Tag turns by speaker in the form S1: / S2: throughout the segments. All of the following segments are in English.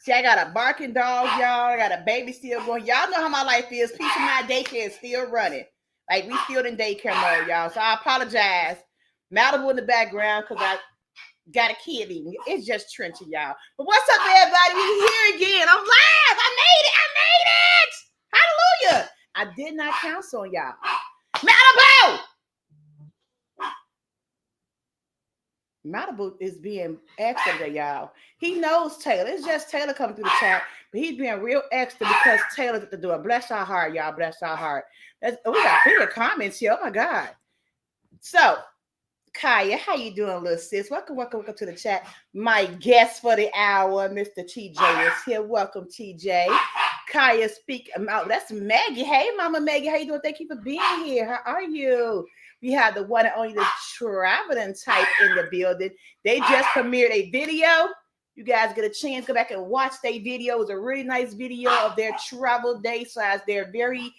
S1: See, I got a barking dog, y'all. I got a baby still going. Y'all know how my life is. Peace of mind daycare is still running. Like, we still in daycare mode, y'all. So I apologize. Malibu in the background because I got a kid eating. It's just Trenton, y'all. But what's up, everybody? We here again. I'm live. I made it. Hallelujah. I did not counsel on y'all. Malibu! Malibu is being extra today, y'all. He knows Taylor. It's just Taylor coming through the chat, but he's being real extra because Taylor's at the door. Bless our heart, y'all. Bless our heart. We got plenty of comments here. Oh my God. So, Kaya, how you doing, little sis? Welcome to the chat. My guest for the hour, Mr. TJ, is here. Welcome, TJ. Kaya, speak out. That's Maggie. Hey, Mama Maggie, how you doing? Thank you for being here. How are you? We have the one and only the traveling type in the building. They just premiered a video. You guys get a chance, go back and watch their video. It was a really nice video of their travel day. So as they're very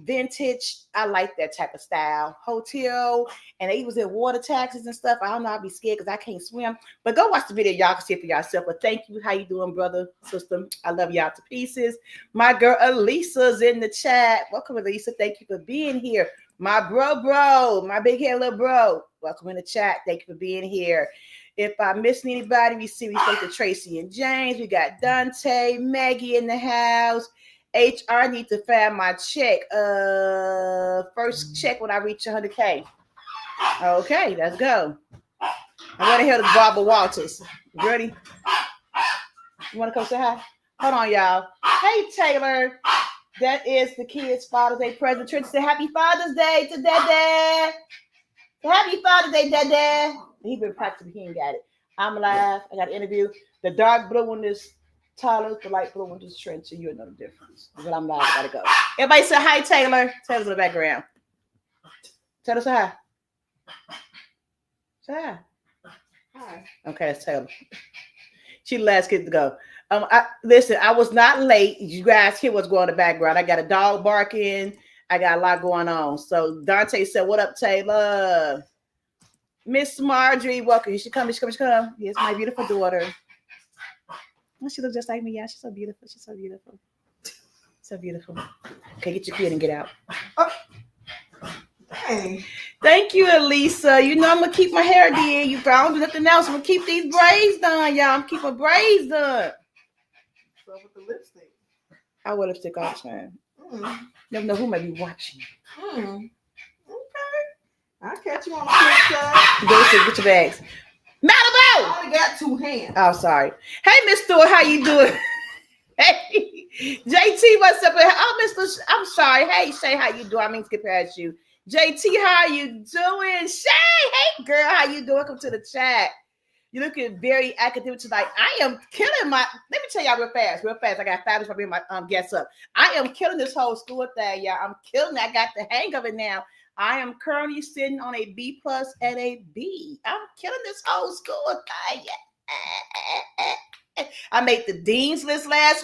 S1: vintage. I like that type of style. Hotel, and they was in water taxis and stuff. I don't know, I'll be scared because I can't swim. But go watch the video. Y'all can see it for yourself. But thank you. How you doing, brother, sister? I love y'all to pieces. My girl Elisa's in the chat. Welcome, Elisa. Thank you for being here. My bro, my big head little bro. Welcome in the chat. Thank you for being here. If I'm missing anybody, we thank to Tracy and James. We got Dante, Maggie in the house. HR need to find my check. First check when I reach 100K. Okay, let's go. And where the hell is Barbara Walters? You ready? You want to come say hi? Hold on, y'all. Hey, Taylor. That is the kids' Father's Day present. Trent said, Happy Father's Day to Dad. Happy Father's Day, Dad. He been practicing. He ain't got it. I'm live. I got an interview. The dark blue one is Tyler. The light blue one is Trent. So you know the difference. But I'm live. I gotta go. Everybody say hi, Taylor. Taylor's in the background. Taylor, say hi. Say hi. Hi. Okay, that's Taylor. She the last kid to go. Listen, I was not late. You guys hear what's going on in the background. I got a dog barking. I got a lot going on. So Dante said, what up, Taylor? Miss Marjorie, welcome. She come. Here's my beautiful daughter. Oh, she looks just like me. Yeah, she's so beautiful. So beautiful. Okay, get your kid and get out. Oh. Hey. Thank you, Elisa. You know I'm going to keep my hair did. You found nothing else. I'm going to keep these braids done, y'all. I'm keeping braids done. So with the lipstick. I wear lipstick all the time. Never know who may be watching. Okay. I'll catch you on the flip side. Get your bags. Malibu! I only got 2 hands. Oh, sorry. Hey, Miss Stewart, how you doing? Hey, JT, what's up? Oh, Mr. I'm sorry. Hey, Shay, how you doing? I mean, skip past you. JT, how you doing? Shay, hey, girl, how you doing? Welcome to the chat. You're looking very academic tonight. I am killing my. Let me tell y'all real fast. I got fabulous for bringing my guests up. I am killing this whole school thing, y'all. I'm killing it. I got the hang of it now. I am currently sitting on a B+ and a B. I'm killing this whole school thing. I made the dean's list last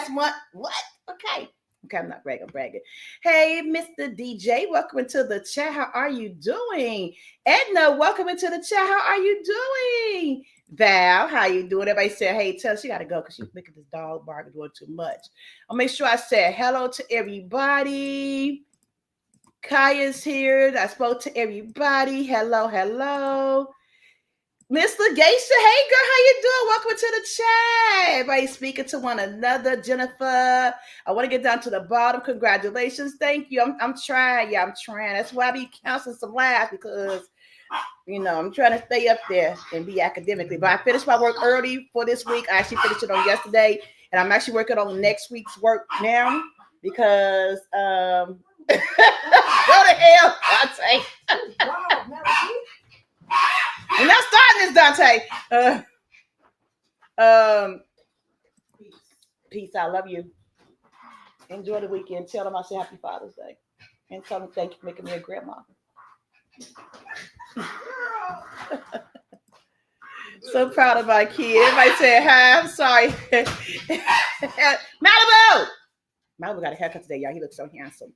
S1: month. What? Okay, I'm not bragging. I'm bragging. Hey, Mr. DJ, welcome into the chat. How are you doing? Edna, welcome into the chat. How are you doing? Val, how you doing? Everybody said, hey, tell her she got to go because she's making this dog bark doing too much. I'll make sure I said hello to everybody. Kaya's here. I spoke to everybody. Hello. Mr. Geisha, hey girl, how you doing? Welcome to the chat. Everybody speaking to one another. Jennifer, I want to get down to the bottom. Congratulations. Thank you. I'm trying. Yeah, I'm trying. That's why I be counseling some laughs because, I'm trying to stay up there and be academically. But I finished my work early for this week. I actually finished it on yesterday. And I'm actually working on next week's work now because go to hell, Dante. We're not starting this, Dante. Peace. I love you. Enjoy the weekend. Tell them I say Happy Father's Day. And tell them thank you for making me a grandma. So proud of my kid. Everybody said hi. I'm sorry. Malibu got a haircut today, y'all. He looks so handsome.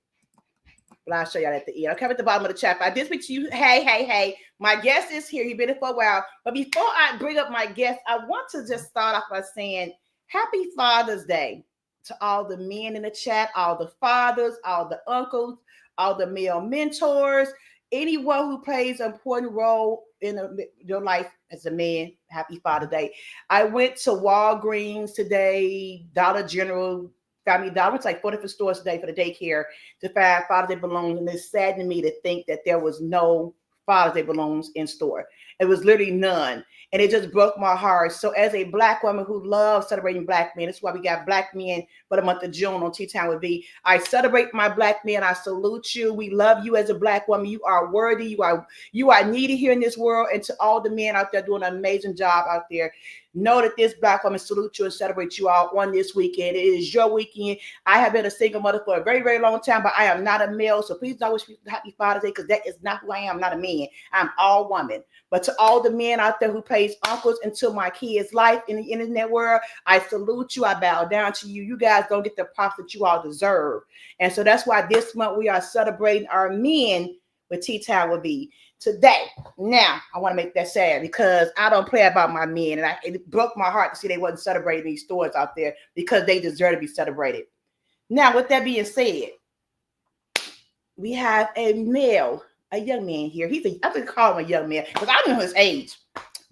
S1: But I'll show y'all at the end. I'll come at the bottom of the chat. I did speak to you. Hey. My guest is here. He's been here for a while. But before I bring up my guest, I want to just start off by saying Happy Father's Day to all the men in the chat, all the fathers, all the uncles, all the male mentors, anyone who plays an important role in your life as a man. Happy Father's Day. I went to Walgreens today, Dollar General, Family Dollar. I went to like 4 different stores today for the daycare to find Father's Day balloons. And it saddened me to think that there was no Father's Day balloons in store. It was literally none. And it just broke my heart. So as a Black woman who loves celebrating Black men, that's why we got Black men for the month of June on Tea Time with V. I celebrate my Black men. I salute you. We love you as a Black woman. You are worthy. You are needed here in this world. And to all the men out there doing an amazing job out there, know that this Black woman salute you and celebrate you all on this weekend. It is your weekend. I have been a single mother for a very, very long time, but I am not a male. So please don't wish me happy Father's Day, because that is not who I am. I'm not a man. I'm all woman. But to all the men out there who plays uncles into my kids' life in the internet world, I salute you. I bow down to you. You guys don't get the props that you all deserve. And so that's why this month we are celebrating our men with Tea Time with V today. Now, I want to make that sad because I don't play about my men. And it broke my heart to see they wasn't celebrating these stores out there because they deserve to be celebrated. Now, with that being said, we have a young man here. I'm going to call him a young man because I don't know his age.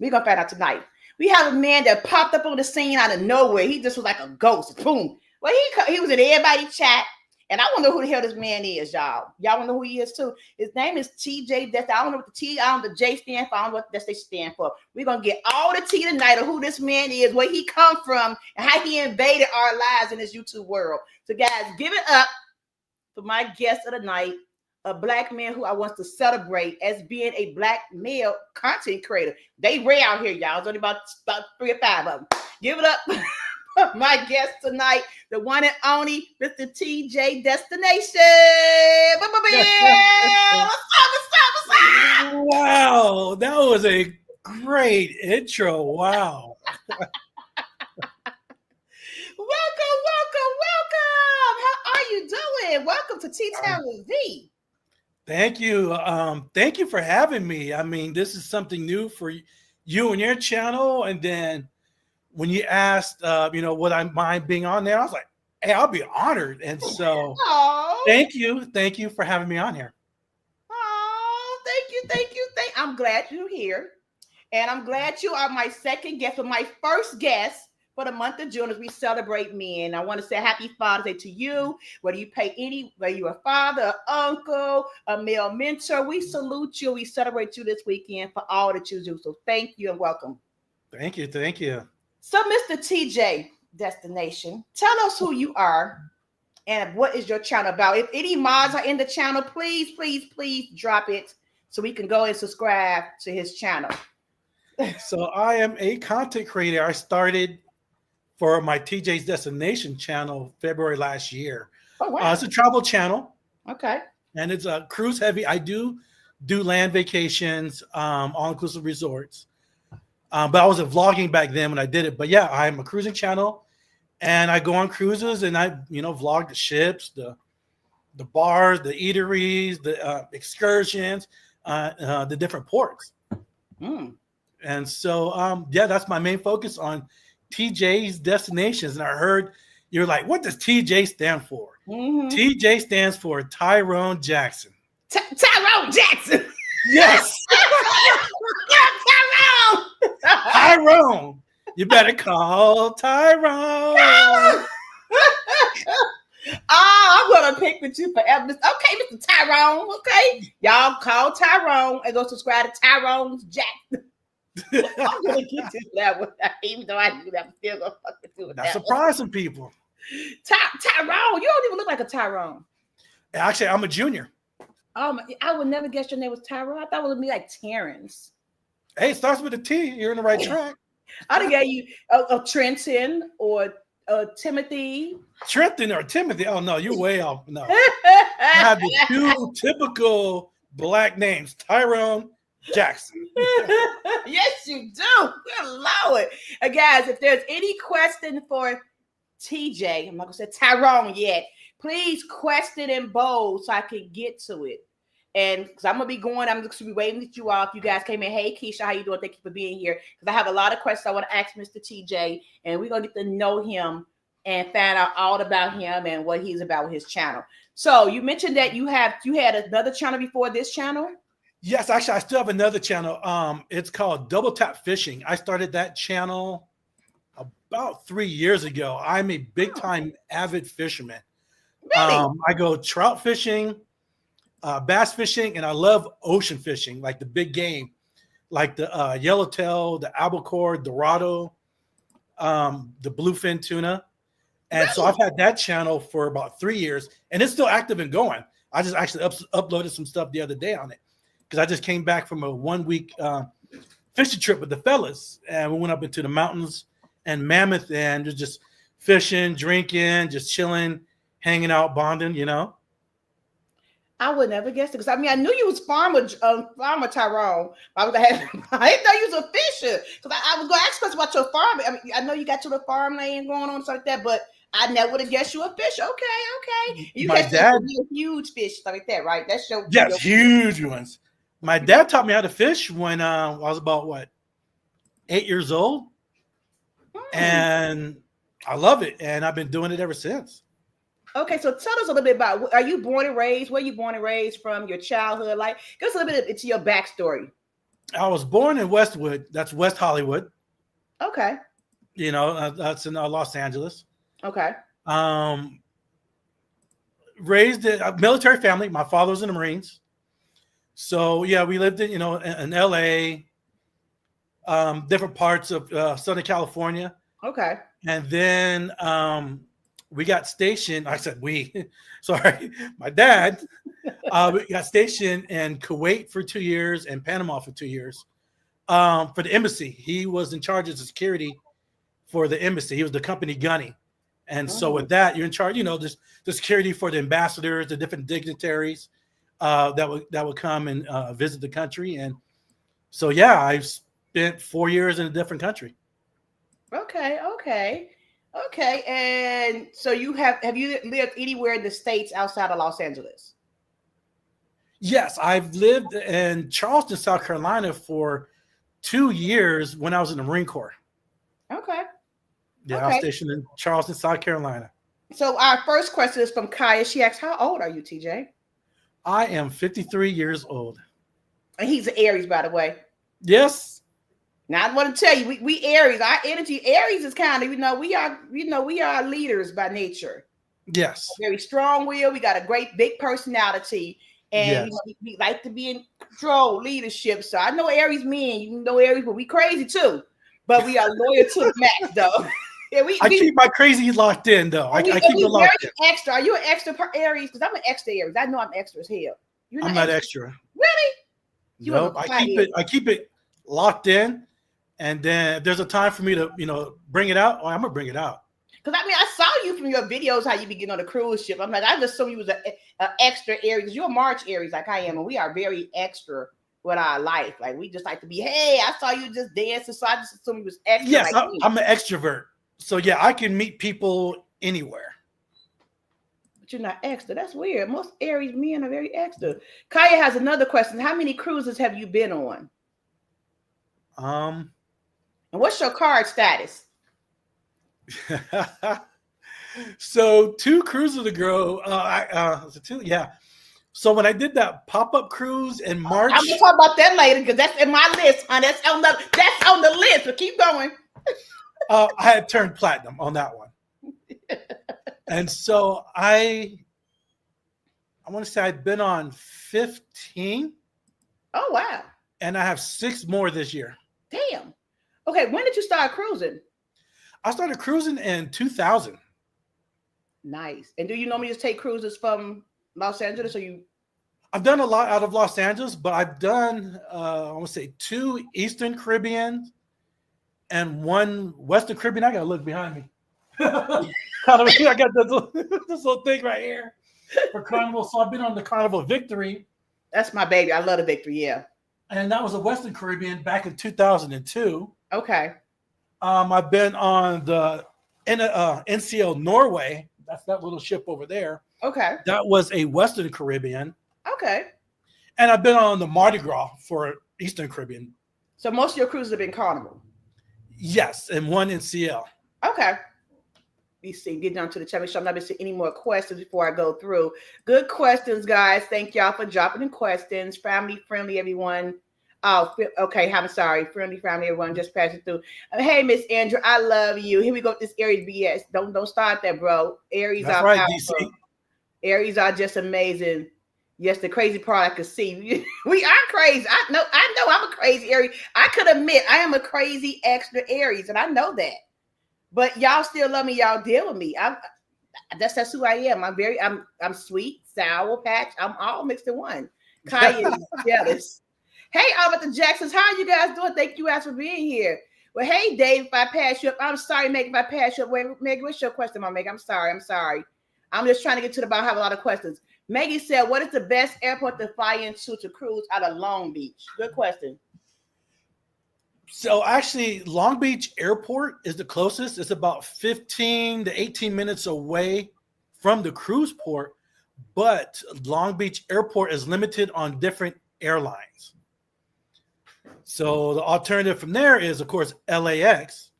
S1: We're going to find out tonight. We have a man that popped up on the scene out of nowhere. He just was like a ghost. Boom. Well, he was in everybody's chat. And I want to know who the hell this man is, y'all. Y'all want to know who he is, too. His name is TJs Destinations. I don't know what the T, I don't know what the J stand for. I don't know what the Destination stand for. We're going to get all the tea tonight of who this man is, where he come from, and how he invaded our lives in this YouTube world. So, guys, give it up for my guest of the night, a Black man who I want to celebrate as being a Black male content creator. They rare out here, y'all. There's only about 3 or 5 of them. Give it up. My guest tonight, the one and only Mr. TJ Destinations. What's up?
S2: Wow, that was a great intro. Wow.
S1: Welcome. How are you doing? Welcome to Tea Time with V.
S2: Thank you. Thank you for having me. I mean, this is something new for you and your channel. And then when you asked, would I mind being on there? I was like, hey, I'll be honored. And so thank you for having me on here.
S1: Oh, thank you. I'm glad you're here. And I'm glad you are my second guest, but my first guest for the month of June as we celebrate men. I want to say happy Father's Day to you. Whether you're a father, an uncle, a male mentor, we salute you. We celebrate you this weekend for all that you do. So thank you and welcome.
S2: Thank you.
S1: So, Mr. TJ Destination, tell us who you are and what is your channel about. If any mods are in the channel, please drop it so we can go and subscribe to his channel.
S2: So I am a content creator. I started for my TJs Destination channel February last year.
S1: Oh, wow.
S2: It's a travel channel.
S1: Okay.
S2: And it's a cruise heavy. I do land vacations, all-inclusive resorts. But I wasn't vlogging back then when I did it. But yeah, I'm a cruising channel, and I go on cruises and I, vlog the ships, the bars, the eateries, the excursions, the different ports. And so, that's my main focus on TJ's Destinations. And I heard you're like, what does TJ stand for?
S1: Mm-hmm.
S2: TJ stands for Tyrone Jackson.
S1: Tyrone Jackson.
S2: Yes. Tyrone. You better call Tyrone.
S1: I'm gonna pick with you forever. Okay, Mr. Tyrone. Okay, y'all call Tyrone and go subscribe to Tyrone's Jackson. I'm gonna get to that one, even though I knew that. I'm still gonna fuck with you with that.
S2: Surprise some people.
S1: Tyrone, you don't even look like a Tyrone.
S2: Actually, I'm a junior.
S1: I would never guess your name was Tyrone. I thought it would be like Terrence.
S2: Hey, it starts with a T. You're in the right track.
S1: I'd have gave you a Trenton or Timothy.
S2: Trenton or Timothy? Oh no, you're way off. No, I have the 2 typical Black names: Tyrone, Jackson.
S1: Yes, you do. Good Lord. Guys, if there's any question for TJ, I'm not gonna say Tyrone yet. Please question in bold so I can get to it. And because I'm gonna be going, I'm just gonna be waiting with you all. If you guys came in, hey Keisha, how you doing? Thank you for being here. Because I have a lot of questions I want to ask Mr. TJ, and we're gonna get to know him and find out all about him and what he's about with his channel. So you mentioned that you had another channel before this channel.
S2: Yes, actually, I still have another channel. It's called Double Tap Fishing. I started that channel about 3 years ago. I'm a big time avid fisherman.
S1: Really?
S2: I go trout fishing, bass fishing, and I love ocean fishing, like the big game, like the yellowtail, the albacore, dorado, the bluefin tuna. And so I've had that channel for about 3 years, and it's still active and going. I just actually uploaded some stuff the other day on it because I just came back from a 1 week fishing trip with the fellas, and we went up into the mountains and Mammoth, and just fishing, drinking, just chilling, hanging out, bonding. You know.
S1: I would never guess it because I mean I knew you was farmer Tyrone. I didn't know you was a fisher because I was going to ask us about your farm. I mean I know you got your farmland going on stuff like that, but I never would have guessed you a fisher. Okay. You
S2: My
S1: catch
S2: dad,
S1: huge fish stuff like that, right? That's your
S2: huge ones. My dad taught me how to fish when I was about 8 years old, and I love it, and I've been doing it ever since.
S1: Okay, so tell us a little bit about, are you born and raised? Where you born and raised from? Your childhood? Like, give us a little bit into your backstory.
S2: I was born in Westwood. That's West Hollywood.
S1: Okay.
S2: You know, that's in Los Angeles.
S1: Okay.
S2: Raised in a military family. My father was in the Marines. So, yeah, we lived in, in LA, different parts of Southern California.
S1: Okay.
S2: And then we got stationed. I said sorry, my dad. We got stationed in Kuwait for 2 years and Panama for 2 years for the embassy. He was in charge of the security for the embassy. He was the company gunny. And so with that, you're in charge, just the security for the ambassadors, the different dignitaries that would come and visit the country. And so, yeah, I've spent 4 years in a different country.
S1: Okay. And so have you lived anywhere in the States outside of Los Angeles?
S2: Yes, I've lived in Charleston, South Carolina for 2 years when I was in the Marine Corps.
S1: Okay.
S2: Yeah, I was stationed in Charleston, South Carolina.
S1: So our first question is from Kaya. She asks, how old are you, TJ?
S2: I am 53 years old.
S1: And he's an Aries, by the way.
S2: Yes.
S1: Now I want to tell you, we Aries, our energy, Aries is kind of, we are leaders by nature.
S2: Yes.
S1: Very strong will. We got a great big personality. And we like to be in control, leadership. So I know Aries men, you know Aries, but we crazy too. But we are loyal to the max, though. Yeah,
S2: I keep my crazy locked in, though. I keep it locked in.
S1: Extra. Are you an extra Aries? Because I'm an extra Aries. I know I'm extra as hell.
S2: I'm not extra.
S1: Really?
S2: Nope. I keep it locked in. And then if there's a time for me to, bring it out, I'm gonna bring it out.
S1: Because I mean, I saw you from your videos how you be getting on the cruise ship. I'm like, I just assumed you was an extra Aries. You're a March Aries like I am, and we are very extra with our life. Like we just like to be. Hey, I saw you just dancing, so I just assumed you was extra.
S2: Yes, I'm an extrovert. So yeah, I can meet people anywhere.
S1: But you're not extra. That's weird. Most Aries men are very extra. Kaya has another question. How many cruises have you been on? And what's your card status?
S2: So 2 cruises ago, So when I did that pop-up cruise in March,
S1: I'm gonna talk about that later because that's in my list, hon. That's on the list. So keep going.
S2: I had turned platinum on that one, and so I want to say I've been on 15.
S1: Oh wow!
S2: And I have 6 more this year.
S1: Damn. Okay, when did you start cruising?
S2: I started cruising in 2000.
S1: Nice. And do you normally just take cruises from Los Angeles, or you?
S2: I've done a lot out of Los Angeles, but I've done I want to say 2 Eastern Caribbean and 1 Western Caribbean. I gotta look behind me. I got this little thing right here for Carnival. So I've been on the Carnival Victory.
S1: That's my baby. I love the Victory. Yeah.
S2: And that was a Western Caribbean back in 2002.
S1: Okay.
S2: I've been on the NCL Norway. That's that little ship over there.
S1: Okay.
S2: That was a Western Caribbean.
S1: Okay.
S2: And I've been on the Mardi Gras for Eastern Caribbean.
S1: So most of your cruises have been Carnival.
S2: Yes, and one in CL.
S1: Okay. You see, get down to the chat. I'm not going to see any more questions before I go through. Good questions, guys. Thank y'all for dropping in questions. Family friendly, everyone. Oh, okay. I'm sorry. Friendly family, everyone. Just passing through. Hey, Miss Andrew, I love you. Here we go with this Aries BS. Don't start that, bro. Aries
S2: That's
S1: are
S2: right,
S1: powerful.
S2: DC.
S1: Aries are just amazing. Yes, the crazy part I could see. We are crazy. I know I'm a crazy Aries. I could admit I am a crazy extra Aries, and I know that. But y'all still love me. Y'all deal with me. That's who I am. I'm sweet, sour patch. I'm all mixed in one. Kaya is jealous. Hey, Albert the Jacksons, how are you guys doing? Thank you guys for being here. Well, hey, Dave, if I pass you up, I'm sorry, Meg, if I pass you up. Wait, Meg, what's your question, my Meg? I'm sorry. I'm just trying to get to the bottom. I have a lot of questions. Maggie said, what is the best airport to fly into to cruise out of Long Beach? Good question.
S2: So actually, Long Beach Airport is the closest. It's about 15 to 18 minutes away from the cruise port, but Long Beach Airport is limited on different airlines. So the alternative from there is, of course, LAX,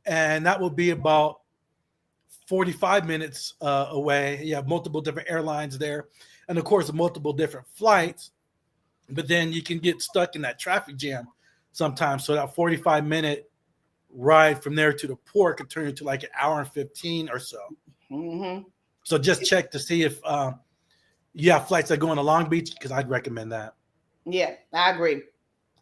S2: and that will be about 45 minutes away. You have multiple different airlines there, and of course, multiple different flights, but then you can get stuck in that traffic jam sometimes. So that 45-minute ride from there to the port could turn into like an hour and 15 or so.
S1: Mm-hmm.
S2: So just check to see if you have flights that go into Long Beach, because I'd recommend that.
S1: Yeah, I agree.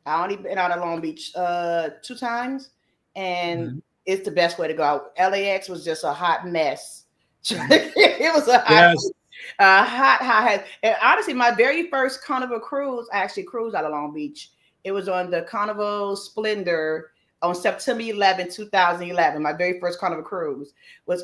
S1: I only been out of Long Beach 2 times, and it's the best way to go. LAX was just a hot mess. It was a hot. And honestly, my very first Carnival cruise, I actually cruised out of Long Beach. It was on the Carnival Splendor on September 11, 2011. My very first Carnival cruise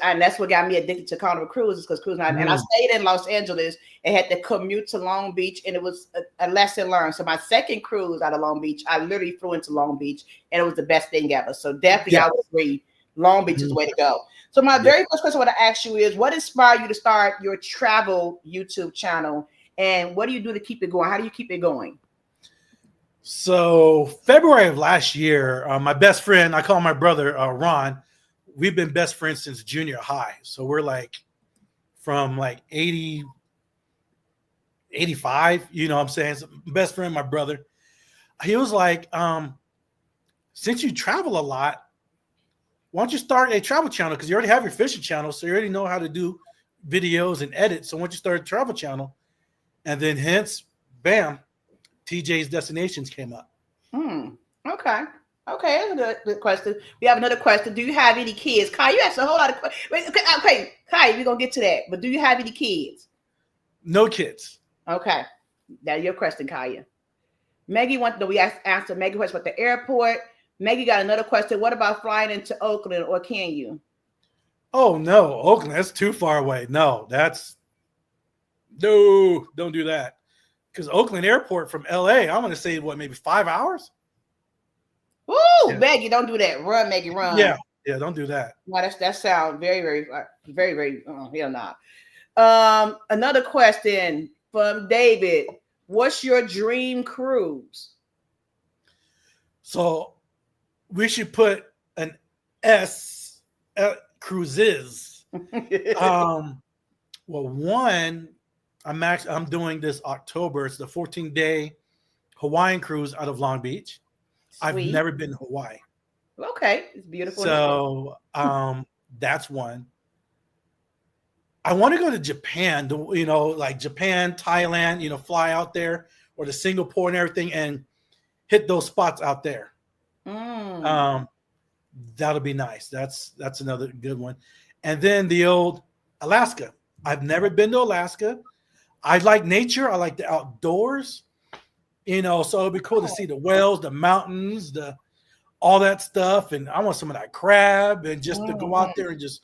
S1: and that's what got me addicted to Carnival cruises, because cruising. And I stayed in Los Angeles and had to commute to Long Beach, and it was a lesson learned. So my second cruise out of Long Beach, I literally flew into Long Beach, and it was the best thing ever. So definitely, I would agree, Long Beach is the way to go. So my very first question I want to ask you is, what inspired you to start your travel YouTube channel, and what do you do to keep it going? How do you keep it going?
S2: So February of last year, my best friend, I call my brother Ron, we've been best friends since junior high. So we're like from like 80, 85, you know what I'm saying? So best friend, my brother. He was like, since you travel a lot, why don't you start a travel channel? Because you already have your fishing channel, so you already know how to do videos and edit. So why don't you start a travel channel? And then hence, bam, TJs Destinations came up.
S1: Okay. Okay, that's a good question. We have another question. Do you have any kids? Kai, you asked a whole lot of questions. Okay, Kai, we're going to get to that. But do you have any kids?
S2: No kids.
S1: Okay. That's your question, Kaya. Maggie wants to, we answered Maggie question about the airport. Maggie got another question. What about flying into Oakland, or can you?
S2: Oh, no. Oakland, that's too far away. No, don't do that. Because Oakland Airport from LA, I'm going to say, maybe 5 hours?
S1: Woo, yeah. Maggie, don't do that. Run, Maggie, run.
S2: Yeah, don't do that.
S1: No, that sounds very hell no. Another question from David. What's your dream cruise?
S2: So we should put an S cruises. Well, one, I'm doing this October. It's the 14-day Hawaiian cruise out of Long Beach. Sweet. I've never been to Hawaii.
S1: Okay, it's beautiful.
S2: So that's one. I want to go to Japan, like Japan, Thailand, fly out there, or to Singapore and everything, and hit those spots out there. That'll be nice. That's another good one. And then the old Alaska. I've never been to Alaska. I like nature. I like the outdoors. So it'd be cool to see the whales, the mountains, all that stuff. And I want some of that crab, and just to go out there and just,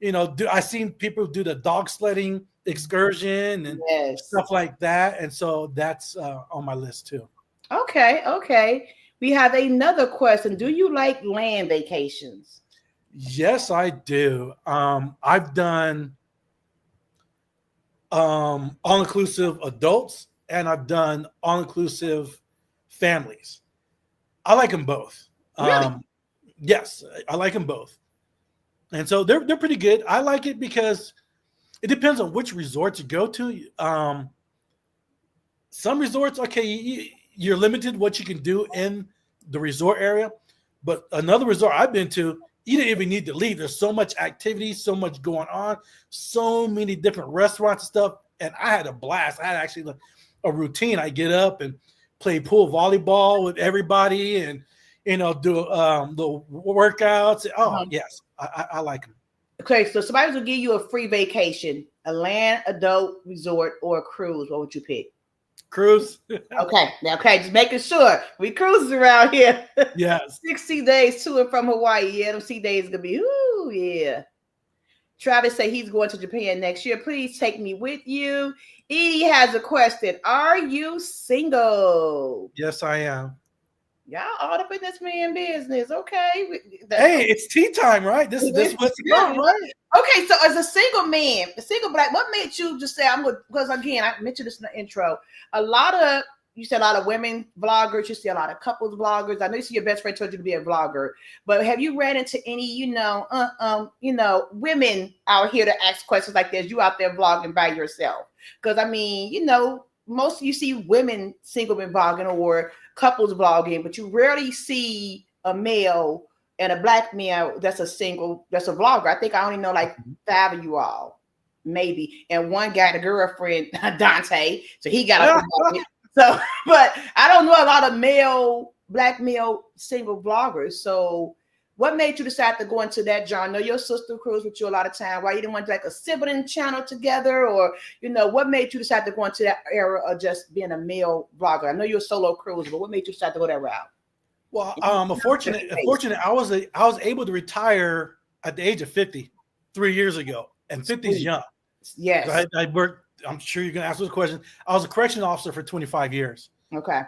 S2: I've seen people do the dog sledding excursion and stuff like that. And so that's on my list too.
S1: Okay. We have another question. Do you like land vacations?
S2: Yes, I do. I've done all-inclusive adults and I've done all-inclusive families. I like them both.
S1: Really?
S2: Yes, I like them both. And so they're pretty good. I like it because it depends on which resort you go to. Some resorts, okay, you're limited what you can do in the resort area. But another resort I've been to, you didn't even need to leave. There's so much activity, so much going on, so many different restaurants and stuff. And I had a blast. I had actually a routine. I get up and play pool volleyball with everybody and, do the workouts. Oh, yes, I like them.
S1: Okay, so somebody will give you a free vacation, a land, adult resort, or a cruise. What would you pick?
S2: Cruise.
S1: Okay, just making sure. We cruises around here.
S2: Yes.
S1: 60 days to and from Hawaii. Yeah, them sea days gonna be, ooh, yeah. Travis said he's going to Japan next year. Please take me with you. Edie has a question. Are you single?
S2: Yes, I am.
S1: Y'all all up in this man business. Okay.
S2: Hey, it's tea time, right? This is what's about, right?
S1: Okay, so as a single man, a single black, what made you just say I'm going? Because again, I mentioned this in the intro. You see a lot of women vloggers. You see a lot of couples vloggers. I know you see your best friend told you to be a vlogger, but have you ran into any, women out here to ask questions like this? You out there vlogging by yourself? Because I mean, most you see women single men vlogging or couples vlogging, but you rarely see a male and a black male that's a vlogger. I think I only know like 5 of you all, maybe, and one got a girlfriend, Dante, so he got a so, but I don't know a lot of black male single vloggers. So what made you decide to go into that genre? I know your sister cruised with you a lot of time. Why you didn't want like a sibling channel together, or what made you decide to go into that era of just being a male vlogger? I know you're a solo cruiser, but what made you decide to go that route?
S2: Well, unfortunate. I was able to retire at the age of 50 3 years ago, and 50 is young.
S1: Yes,
S2: so I worked. I'm sure you're going to ask this question. I was a correction officer for 25 years.
S1: Okay.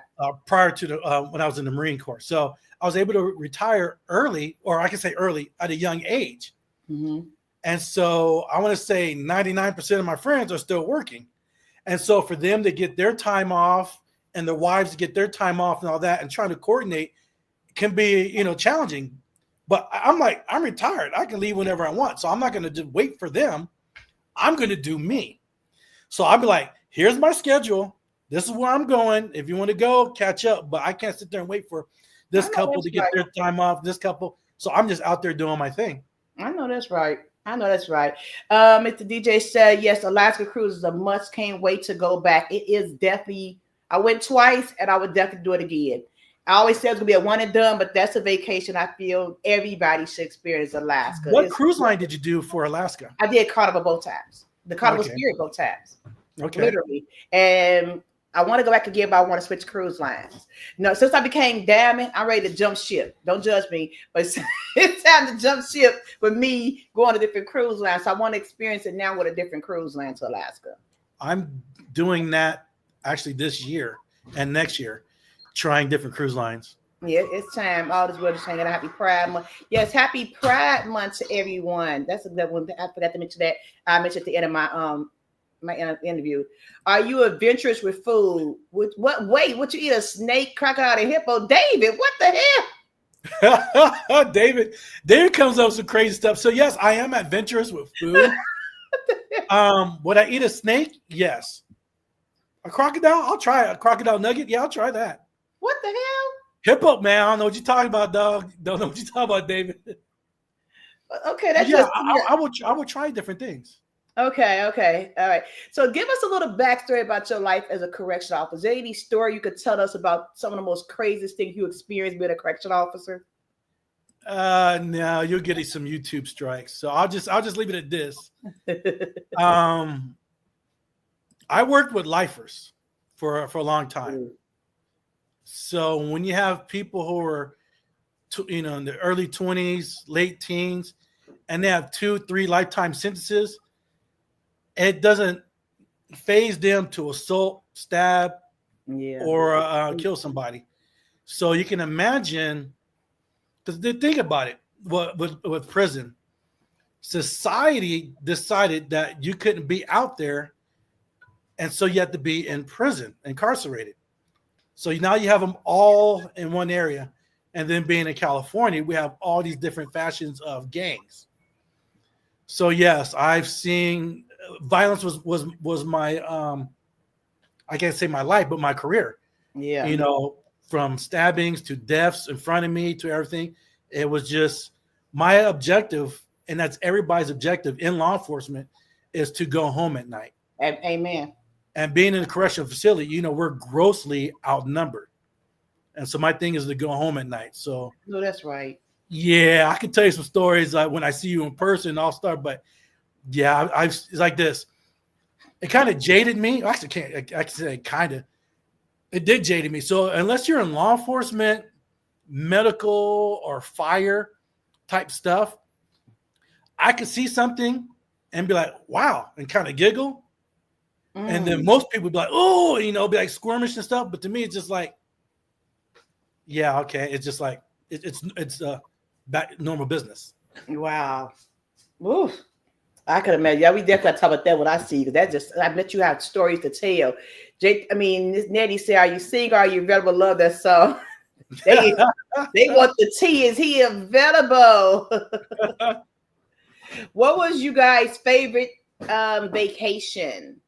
S2: Prior to when I was in the Marine Corps, so I was able to retire early, or I can say early, at a young age.
S1: Mm-hmm.
S2: And so I want to say 99% of my friends are still working, and so for them to get their time off and their wives to get their time off and all that, and trying to coordinate can be challenging. But I'm like, I'm retired. I can leave whenever I want, so I'm not going to just wait for them. I'm going to do me. So I'll be like, here's my schedule. This is where I'm going. If you want to go, catch up. But I can't sit there and wait for this couple to get their time off, this couple. So I'm just out there doing my thing.
S1: I know that's right. Mr. DJ said, yes, Alaska cruise is a must. Can't wait to go back. It is definitely, I went twice and I would definitely do it again. I always say it's going to be a one and done, but that's a vacation I feel everybody should experience Alaska.
S2: What cruise line did you do for Alaska?
S1: I did Carnival both times. The Carnival Spirit both times.
S2: Okay.
S1: Literally. And I want to go back again, but I want to switch cruise lines. Since I became damning, I'm ready to jump ship. Don't judge me, but it's time to jump ship with me going to different cruise lines. So I want to experience it now with a different cruise line to Alaska.
S2: I'm doing that actually this year and next year, trying different cruise lines.
S1: Yeah, it's time. All this world is hanging out. Happy Pride Month. Yes, happy Pride Month to everyone. That's a good one. I forgot to mention that. I mentioned at the end of my interview. Are you adventurous with food? What you eat a snake, crocodile, and hippo? David, what the
S2: hell? David comes up with some crazy stuff. So yes, I am adventurous with food. Would I eat a snake? Yes. A crocodile? I'll try a crocodile nugget. Yeah, I'll try that.
S1: What the hell?
S2: Hippo, man. I don't know what you're talking about, dog. Don't know what you're talking about, David.
S1: Okay, that's
S2: I would try different things.
S1: Okay. All right. So give us a little backstory about your life as a correction officer. Is there any story you could tell us about some of the most craziest things you experienced being a correction officer?
S2: No, you'll get some YouTube strikes. So I'll just leave it at this. I worked with lifers for a long time. So when you have people who are, in the early 20s, late teens, and they have 2-3 lifetime sentences, it doesn't phase them to assault, stab, or kill somebody. So you can imagine, because think about it, with prison, society decided that you couldn't be out there and so you have to be in prison, incarcerated. So now you have them all in one area, and then being in California, we have all these different fashions of gangs. So yes, I've seen violence was my I can't say my life, but my career.
S1: Yeah.
S2: You know, from stabbings to deaths in front of me to everything. It was just my objective, and that's everybody's objective in law enforcement, is to go home at night.
S1: Amen.
S2: And being in a correctional facility, you know, we're grossly outnumbered. And so my thing is to go home at night. So
S1: No, that's right.
S2: yeah, I can tell you some stories when I see you in person. I'll start, but yeah, it's like this. It kind of jaded me. Actually, I can say kind of. It did jaded me. So unless you're in law enforcement, medical, or fire type stuff, I could see something and be like, "Wow," and kind of giggle. And then most people would be like, "Oh," you know, be like squirmish and stuff. But to me, it's just like, yeah, okay. It's just like it's back normal business.
S1: Wow. Oof. I could imagine. Yeah, we definitely got to talk about that when I see you. That just, I bet you have stories to tell. Jake, I mean, this Nettie said, "Are you single? Are you available?" Love that song. they want the tea. Is he available? What was you guys' favorite vacation?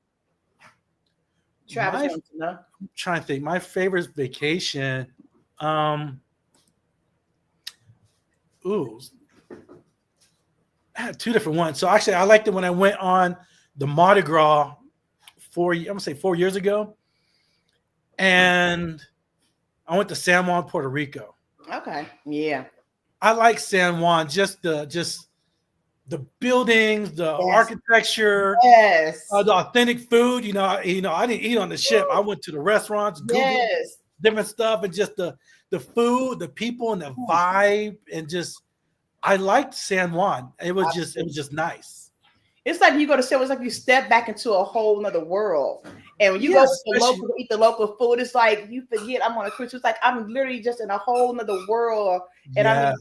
S1: Travis wants to know.
S2: I'm trying to think. My favorite vacation. Ooh, I had two different ones. So actually, I liked it when I went on the Mardi Gras I'm gonna say 4 years ago, and I went to San Juan, Puerto Rico.
S1: Okay, yeah,
S2: I like San Juan, just the buildings, the architecture, the authentic food. You know, I didn't eat on the ship. I went to the restaurants, Google different stuff, and just the food, the people, and the vibe, and just I liked San Juan. It was just nice.
S1: It's like you go to San Juan, it's like you step back into a whole nother world. And when you go to the local, eat the local food, it's like you forget I'm on a cruise. It's like I'm literally just in a whole nother world. And I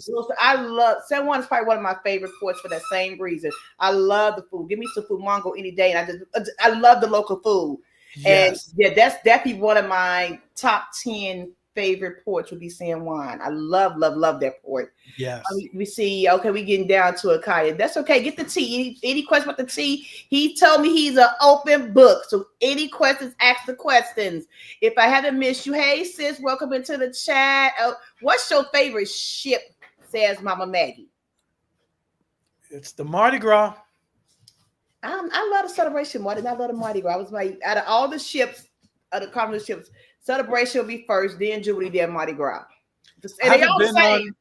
S1: love San Juan is probably one of my favorite ports for that same reason. I love the food. Give me some food mango any day. And I love the local food. Yes. And yeah, that's definitely one of my top 10 favorite ports would be San Juan. I love that port.
S2: Yes.
S1: We see, okay, we getting down to a Kaya. That's okay. Get the tea. Any questions about the tea? He told me he's an open book. So any questions, ask the questions. If I haven't missed you, hey sis, welcome into the chat. What's your favorite ship? Says Mama Maggie.
S2: It's the Mardi Gras.
S1: I love the celebration more than I love the Mardi Gras. I was like, out of all the ships, the carnival ships, Celebration will be first, then Jubilee, then Mardi Gras. And they all the same.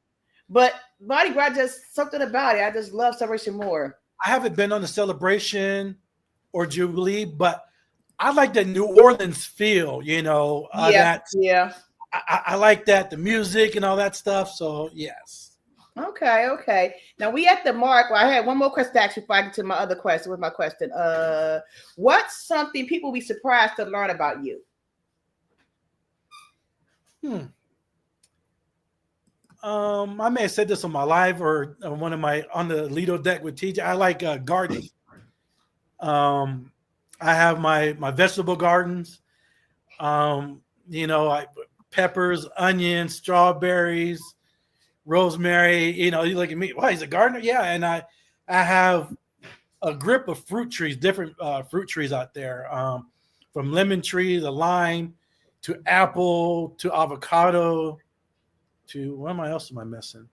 S1: But Mardi Gras, just something about it. I just love Celebration more.
S2: I haven't been on the Celebration or Jubilee, but I like that New Orleans feel, you know. I like that, the music and all that stuff. So, yes.
S1: Okay. Now, we at the mark. Well, I had one more question actually before I get to my other question. What's my question? What's something people will be surprised to learn about you?
S2: I may have said this on my live or one of my on the Lido deck with TJ. I like gardening. I have my vegetable gardens. You know, peppers, onions, strawberries, rosemary. You know, you look at me. Wow, he's a gardener. Yeah, and I have a grip of fruit trees, different fruit trees out there, from lemon tree to lime to apple to avocado to what else am I missing?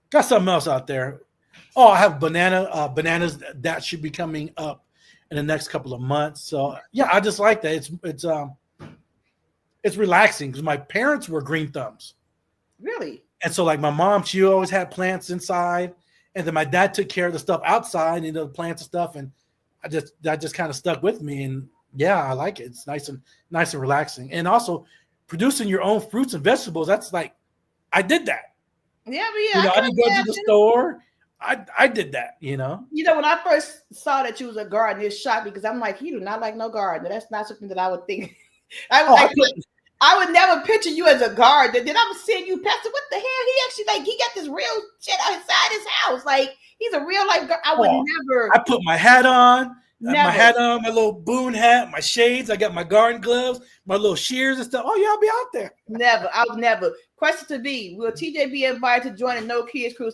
S2: Got something else out there. Oh, I have bananas that should be coming up in the next couple of months. So yeah, I just like that. It's relaxing because my parents were green thumbs.
S1: Really?
S2: And so like my mom, she always had plants inside, and then my dad took care of the stuff outside, you know, the plants and stuff, and that just kind of stuck with me. And yeah, I like it. It's nice and relaxing. And also producing your own fruits and vegetables, that's like, I did that.
S1: Yeah, but
S2: you know, I didn't go to the store. I did that, you know.
S1: You know, when I first saw that you was a gardener, it shocked me because I'm like, you do not like no gardener. That's not something that I would think. I would never picture you as a gardener. Then I'm seeing you, Pastor. What the hell? He got this real shit outside his house. Like he's a real life. I would never.
S2: I put my hat on. My
S1: Never.
S2: hat on, my little Boone hat, my shades. I got my garden gloves, my little shears and stuff. Oh yeah, I'll be out there.
S1: Never. I would never. Question to be: will TJ be invited to join the No Kids Crew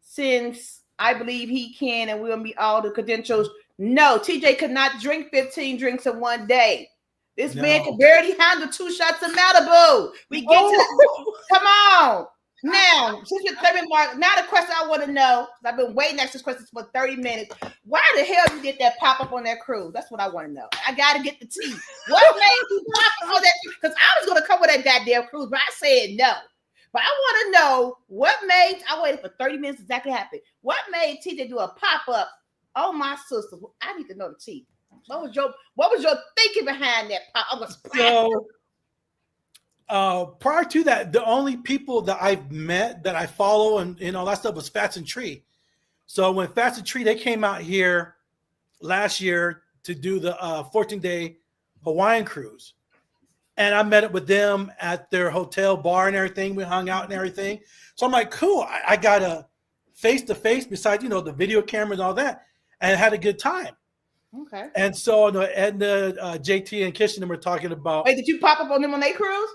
S1: since I believe he can and will meet all the credentials? No, TJ could not drink 15 drinks in one day. This man can barely handle 2 shots of Malibu. We get to that. Come on. Now, since you're claiming Mark, now the question I want to know, I've been waiting next this question for 30 minutes. Why the hell you did that pop up on that cruise? That's what I want to know. I got to get the tea. What made you pop up on that? Because I was going to come with that goddamn cruise, but I said no. But I want to know what made, I waited for 30 minutes to exactly happen. What made TJ do a pop up? Oh, my sister. I need to know the tea. What was your thinking behind that pop? I was
S2: prior to that, the only people that I've met that I follow and all that stuff was Fats and Tree. So when Fats and Tree, they came out here last year to do the 14-day Hawaiian cruise. And I met up with them at their hotel bar and everything. We hung out and everything. So I'm like, cool. I got a face-to-face besides, the video cameras and all that, and had a good time.
S1: Okay.
S2: And so Edna, JT, and Kishan were talking about.
S1: Wait, did you pop up on them on their cruise?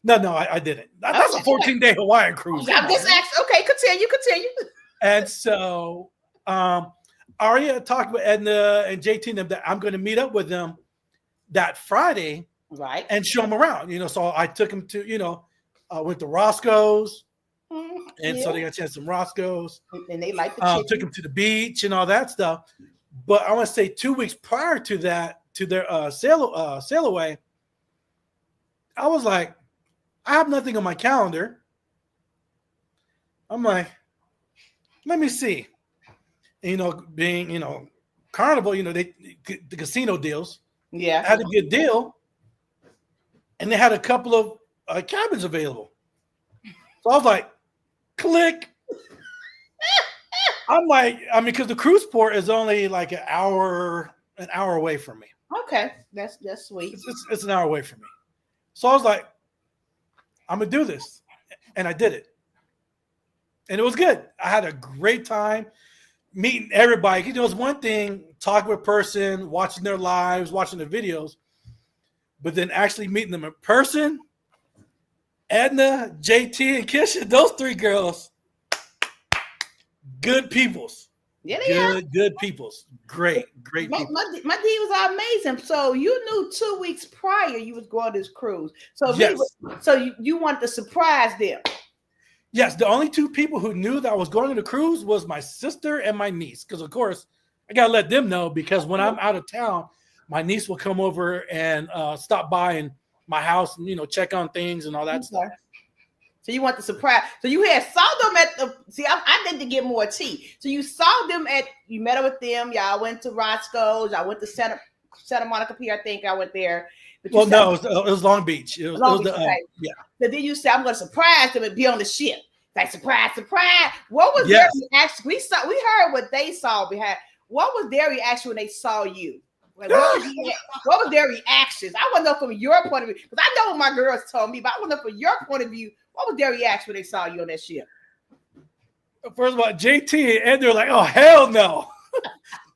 S2: No, I didn't. That's a 14-day Hawaiian cruise.
S1: I'm just asking. Okay, continue.
S2: And so Aria talked with Edna and JT and them that I'm going to meet up with them that Friday,
S1: right,
S2: and show them around. So I took them to, went to Roscoe's, and so they got a chance to some Roscoe's,
S1: and they liked the chicken.
S2: Took them to the beach and all that stuff. But I want to say 2 weeks prior to that, to their sail away, I was like, I have nothing on my calendar. I'm like, let me see. And, being, Carnival, the casino deals.
S1: Yeah.
S2: Had a good deal. And they had a couple of cabins available. So I was like, click. I'm like, because the cruise port is only like an hour away from me.
S1: Okay. That's sweet.
S2: It's an hour away from me. So I was like, I'm going to do this. And I did it. And it was good. I had a great time meeting everybody. It was one thing, talking with a person, watching their lives, watching their videos, but then actually meeting them in person. Edna, JT, and Kisha, those 3 girls, good peoples.
S1: Yeah, they are.
S2: Good peoples. Great people.
S1: My D was amazing. So you knew 2 weeks prior you was going this cruise. So
S2: yes.
S1: You wanted to surprise them.
S2: Yes, the only 2 people who knew that I was going on the cruise was my sister and my niece. Because of course, I gotta let them know, because when I'm out of town, my niece will come over and stop by in my house and check on things and all that stuff.
S1: So you want the surprise. So you saw them at the. See, I need to get more tea. So you saw them you met up with them. Y'all went to Roscoe's. Y'all went to Santa Monica Pier. I think I went there.
S2: But no, it was Long Beach. It was okay. Yeah.
S1: So then you said, I'm going to surprise them and be on the ship. Like, surprise. What was their reaction? We heard what they saw behind. What was their reaction when they saw you? Like, what was their reactions? I want to know from your point of view, because I know what my girls told me, but I want to know from your point of view, what was their reaction when they saw you on that ship?
S2: First of all, JT and they're like, oh, hell no.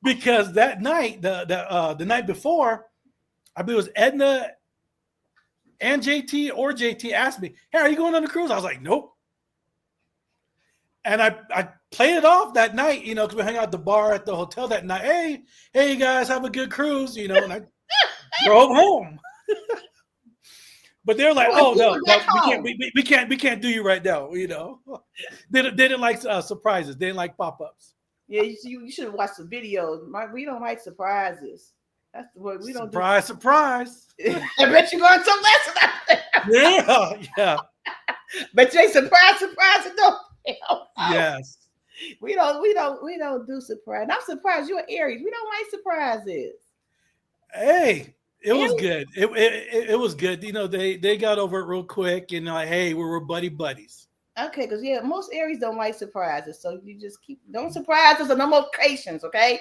S2: Because that night, the night before, I believe it was Edna and JT asked me, hey, are you going on the cruise? I was like, nope. And I played it off that night, because we hung out at the bar at the hotel that night. Hey, you guys, have a good cruise, and I drove home. But they're like, oh no, we can't do you right now, They didn't like surprises. They didn't like pop-ups.
S1: Yeah, you should have watched the videos. We don't like surprises. That's what we don't
S2: surprise.
S1: I bet you're going some lessons out there.
S2: Yeah.
S1: But they surprise and don't.
S2: Yes.
S1: We don't do surprise. I'm surprised you're Aries. We don't like surprises.
S2: Hey, it was good. It was good. They got over it real quick and like, hey, we're buddies.
S1: Okay, because most Aries don't like surprises. So you just don't surprise us on no more occasions, okay?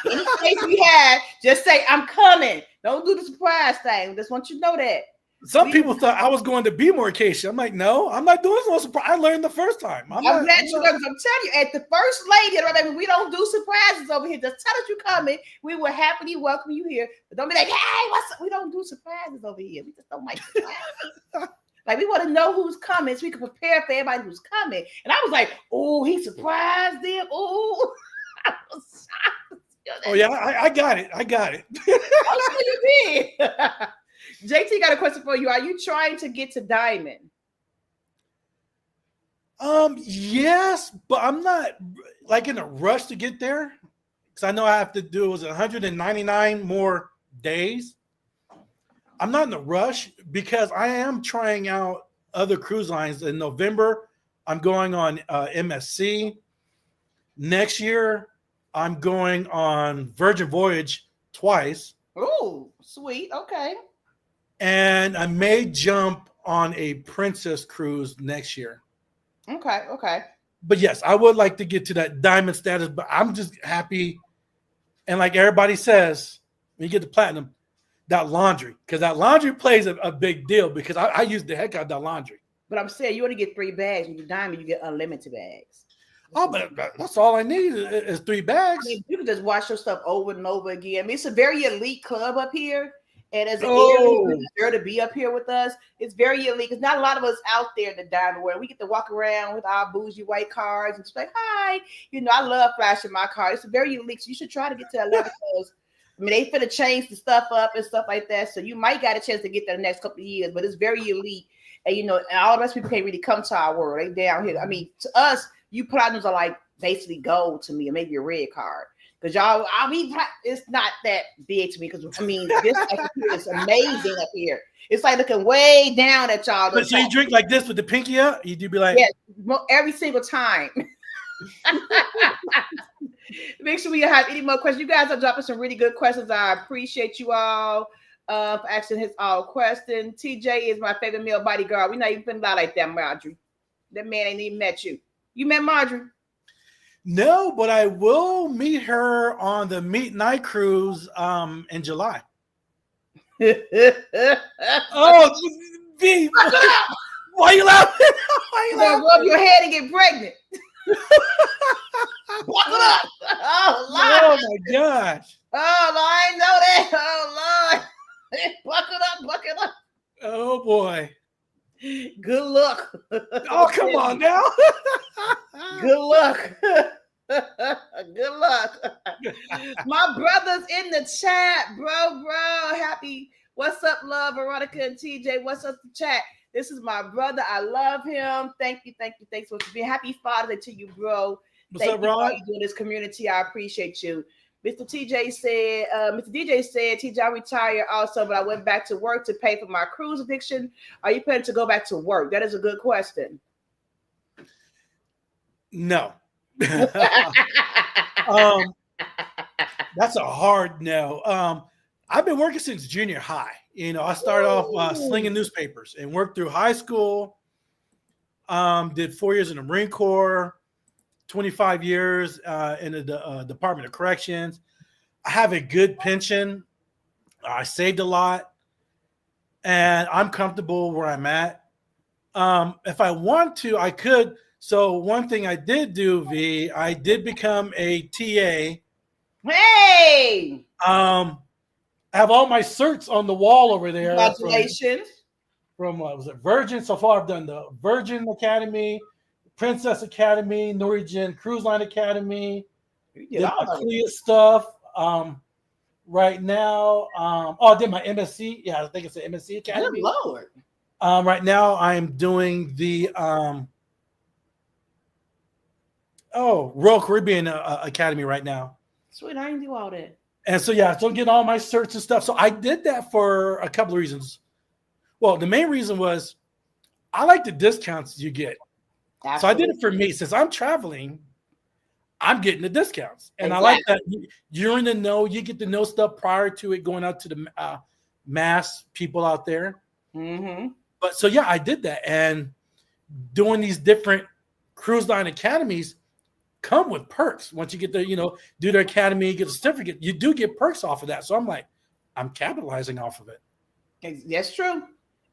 S1: Any case we had, just say, I'm coming. Don't do the surprise thing. Just want you to know that.
S2: Some people thought I was going to be mortification. I'm like, no, I'm not doing no surprise. I learned the first time.
S1: I'm glad you know. I'm telling you, at the first lady, baby, we don't do surprises over here. Just tell us you coming. We will happily welcome you here. But don't be like, hey, what's up? We don't do surprises over here. We just don't like surprises. Like, we want to know who's coming so we can prepare for everybody who's coming. And I was like, oh, he surprised them. Oh, I was shocked.
S2: Oh yeah, I got it. I got it.
S1: Oh, you did. JT got a question for you. Are you trying to get to diamond?
S2: Yes, but I'm not like in a rush to get there because I know I have to do 199 more days. I'm not in a rush because I am trying out other cruise lines. In November, I'm going on MSC. Next year, I'm going on Virgin Voyage twice.
S1: Oh, sweet. Okay.
S2: And I may jump on a Princess cruise next year.
S1: Okay. Okay.
S2: But yes, I would like to get to that diamond status, but I'm just happy. And like everybody says, when you get to platinum, that laundry, because that laundry plays a big deal because I use the heck out of that laundry.
S1: But I'm saying you only get 3 bags. When you diamond, you get unlimited bags.
S2: Oh, but that's all I need is 3 bags.
S1: I mean, you can just wash your stuff over and over again. I mean, it's a very elite club up here. And as an area to be up here with us, it's very elite. Because not a lot of us out there in the diamond world. We get to walk around with our bougie white cars and just like, hi. You know, I love flashing my car. It's very elite. So you should try to get to that level because I mean, they finna change the stuff up and stuff like that. So you might got a chance to get there the next couple of years, but it's very elite. And you know, and all the rest of people can't really come to our world. They down here. I mean, to us, you platinums are like basically gold to me, or maybe a red card. Because y'all, I mean, it's not that big to me. Because I mean, this up here is amazing up here. It's like looking way down at y'all.
S2: But so you drink like this with the pinky up? You do be like,
S1: yeah, every single time. Make sure we have any more questions. You guys are dropping some really good questions. I appreciate you all for asking his all question. TJ is my favorite male bodyguard. We're not even finna lie like that, Marjorie. That man ain't even met you. You met Marjorie?
S2: No, but I will meet her on the Meet Night cruise in July. Oh, V, why you laughing? Why you laughing?
S1: Rub your head and get pregnant. Buckle up. Oh, Lord.
S2: Oh, my gosh.
S1: Oh, Lord, I didn't know that. Oh, Lord. Buckle up.
S2: Oh, boy.
S1: Good luck.
S2: Oh, come on now.
S1: Good luck. Good luck. My brother's in the chat, bro. Happy. What's up, love? Veronica and TJ. What's up, the chat? This is my brother. I love him. Thank you. Thanks for being happy Father Day to you, bro.
S2: What's up, Ron?
S1: Thank you for doing this community. I appreciate you. Mr. DJ said, TJ, I retired also, but I went back to work to pay for my cruise addiction. Are you planning to go back to work? That is a good question.
S2: No. That's a hard no. I've been working since junior high. You know, I started off slinging newspapers and worked through high school. Did 4 years in the Marine Corps, 25 years in the Department of Corrections. I have a good pension. I saved a lot, and I'm comfortable where I'm at. If I want to, I could. So one thing I did do, V, I did become a TA.
S1: Hey!
S2: I have all my certs on the wall over there.
S1: Congratulations.
S2: From what was it, Virgin? So far, I've done the Virgin Academy, Princess Academy, Norwegian Cruise Line Academy, did my stuff. Right now, I did my MSC. Yeah, I think it's the MSC Academy.
S1: Good Lord.
S2: Right now, I'm doing the Royal Caribbean Academy right now.
S1: Sweet, I didn't do all that.
S2: And so, yeah, so getting all my certs and stuff. So I did that for a couple of reasons. Well, the main reason was I like the discounts you get. Absolutely. So I did it for me. Since I'm traveling, I'm getting the discounts. And exactly. I like that you're in the know. You get to know stuff prior to it going out to the mass people out there.
S1: Mm-hmm.
S2: But so, yeah, I did that. And doing these different cruise line academies come with perks. Once you get the, do the academy, get a certificate, you do get perks off of that. So I'm like, I'm capitalizing off of it.
S1: That's true.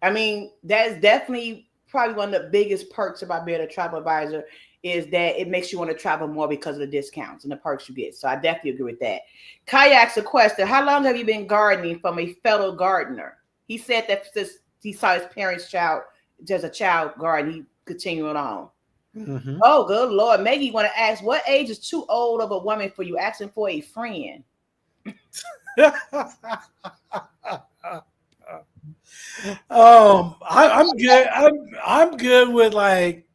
S1: I mean, that's definitely probably one of the biggest perks about being a travel advisor is that it makes you want to travel more because of the discounts and the perks you get. So I definitely agree with that. Kai asks a question: how long have you been gardening from a fellow gardener? He said that since he saw his parents' child, just a child garden, he continuing on.
S2: Mm-hmm.
S1: Oh, good Lord. Maggie want to ask, what age is too old of a woman for you? Asking for a friend.
S2: I'm good. I'm good with like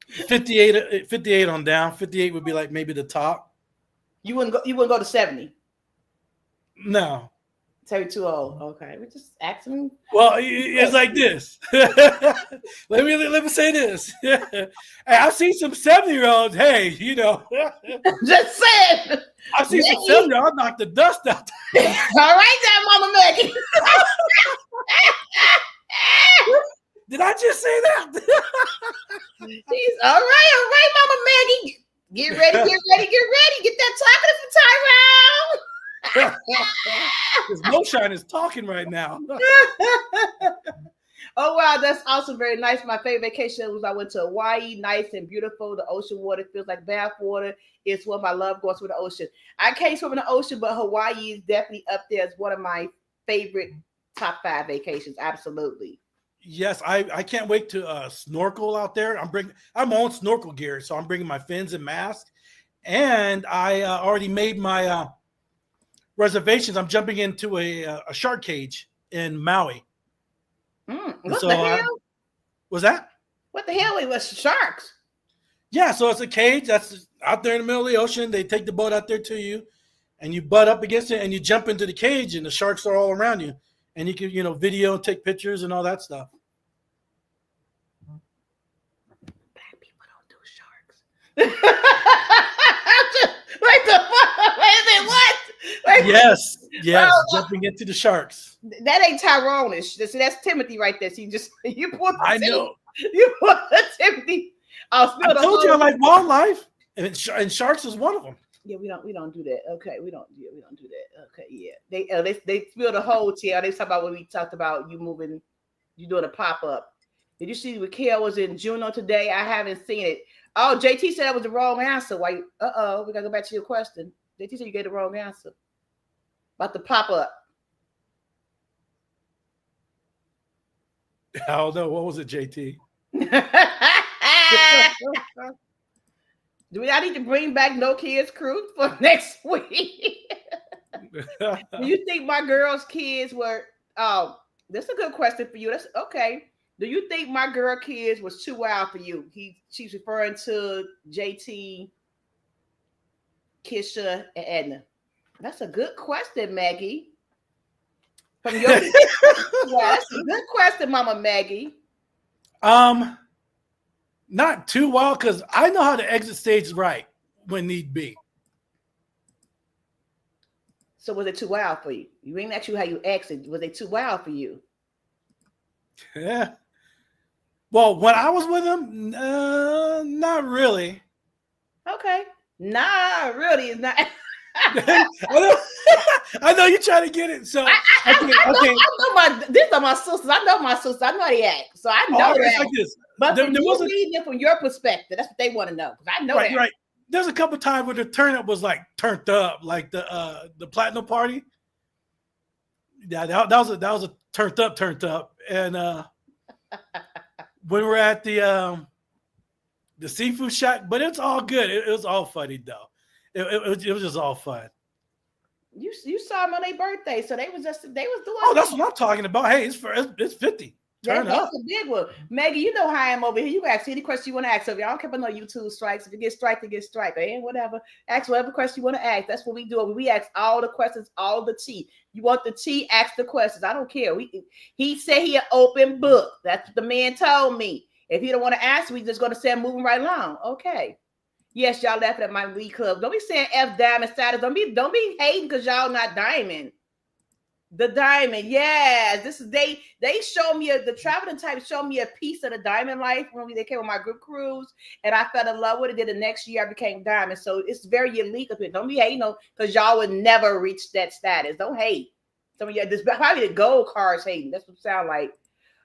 S2: 58, 58 on down. 58 would be like maybe the top.
S1: You wouldn't go to 70.
S2: No.
S1: 32 old. Okay. We just asking.
S2: Well, it's like this. let me say this. Hey, I've seen some 70-year-olds. Hey,
S1: Just saying.
S2: I've seen some
S1: Maggie.
S2: 70-year-olds knock the dust out.
S1: All right, there, Mama Maggie.
S2: Did I just say that?
S1: She's all right, Mama Maggie. Get ready, get ready, get ready. Get that talking
S2: Because Moshine is talking right now.
S1: for Tyrone. Oh wow, that's also very nice. My favorite vacation was I went to Hawaii, nice and beautiful. The ocean water feels like bath water. It's what I love going to the ocean. I can't swim in the ocean, but Hawaii is definitely up there as one of my favorite top 5 vacations. Absolutely.
S2: Yes, I can't wait to snorkel out there. I'm on snorkel gear, so I'm bringing my fins and mask, and I already made my reservations. I'm jumping into a shark cage in Maui.
S1: What
S2: So
S1: the hell?
S2: was that?
S1: What the hell? It was sharks.
S2: Yeah, so it's a cage that's out there in the middle of the ocean. They take the boat out there to you, and you butt up against it, and you jump into the cage, and the sharks are all around you, and you can video and take pictures and all that stuff.
S1: Black people don't do sharks. Wait the fuck? Wait a minute, what? Wait,
S2: Yes,
S1: Oh,
S2: jumping into the sharks.
S1: that ain't Tyrone-ish. See, that's Timothy right there. See, you put
S2: I know.
S1: You put the Timothy. I'll
S2: I
S1: spill the
S2: told
S1: whole.
S2: you I like wildlife, and sharks is one of them.
S1: Yeah, we don't do that. Okay, we don't do that. Okay, yeah. They spilled the whole TL. They talk about when we talked about you moving, you doing a pop up. Did you see what Kale was in Juneau today? I haven't seen it. Oh, JT said that was the wrong answer. Why? We gotta go back to your question. JT said you gave the wrong answer about the pop up.
S2: I don't know. What was it, JT?
S1: Do I need to bring back No Kids Cruise for next week? Do you think my girls' kids were? Oh, that's a good question for you. That's okay. Do you think my girl kids was too wild for you? She's referring to JT, Kisha, and Edna. That's a good question, Maggie. From your yeah, that's a good question, Mama Maggie.
S2: Not too wild because I know how to exit stage right when need be.
S1: So was it too wild for you? You ain't asked you how you exit. Was it too wild for you?
S2: Yeah. Well, when I was with him, not really.
S1: Okay. Nah, really, it's not.
S2: I know you're trying to get it. So
S1: I know these are my sisters. I know my sisters. I know they act. So I know
S2: it's
S1: that.
S2: like this.
S1: But there wasn't reading it from your perspective. That's what they want to know. Because I know that.
S2: Right. There's a couple times where the turn up was like turned up, like the platinum party. Yeah, that was a turned up. And when we're at the seafood shack, but it's all good. It was all funny though. It was just all fun.
S1: You saw them on their birthday, so they was doing.
S2: Oh, that's what I'm talking about. Hey, it's 50. Turn up.
S1: That's a big one. Maggie, you know how I am over here. You can ask any question you want to ask. So if y'all don't care about no YouTube strikes, if you get striked, you get striked. And whatever. Ask whatever question you want to ask. That's what we do. We ask all the questions, all the tea. You want the tea, ask the questions. I don't care. He said he an open book. That's what the man told me. If you don't want to ask, we just going to say I'm moving right along. Okay. Yes, y'all laughing at my weed club. Don't be saying F diamond status. Don't be hating because y'all not diamond. The diamond, yes. This is they show me the traveling type showed me a piece of the diamond life when they came on my group cruise, and I fell in love with it. Then the next year I became diamond, so it's very unique of it. Don't be hating because y'all would never reach that status. Don't hate. Some of you, this probably the gold cards hating. That's what it sound like.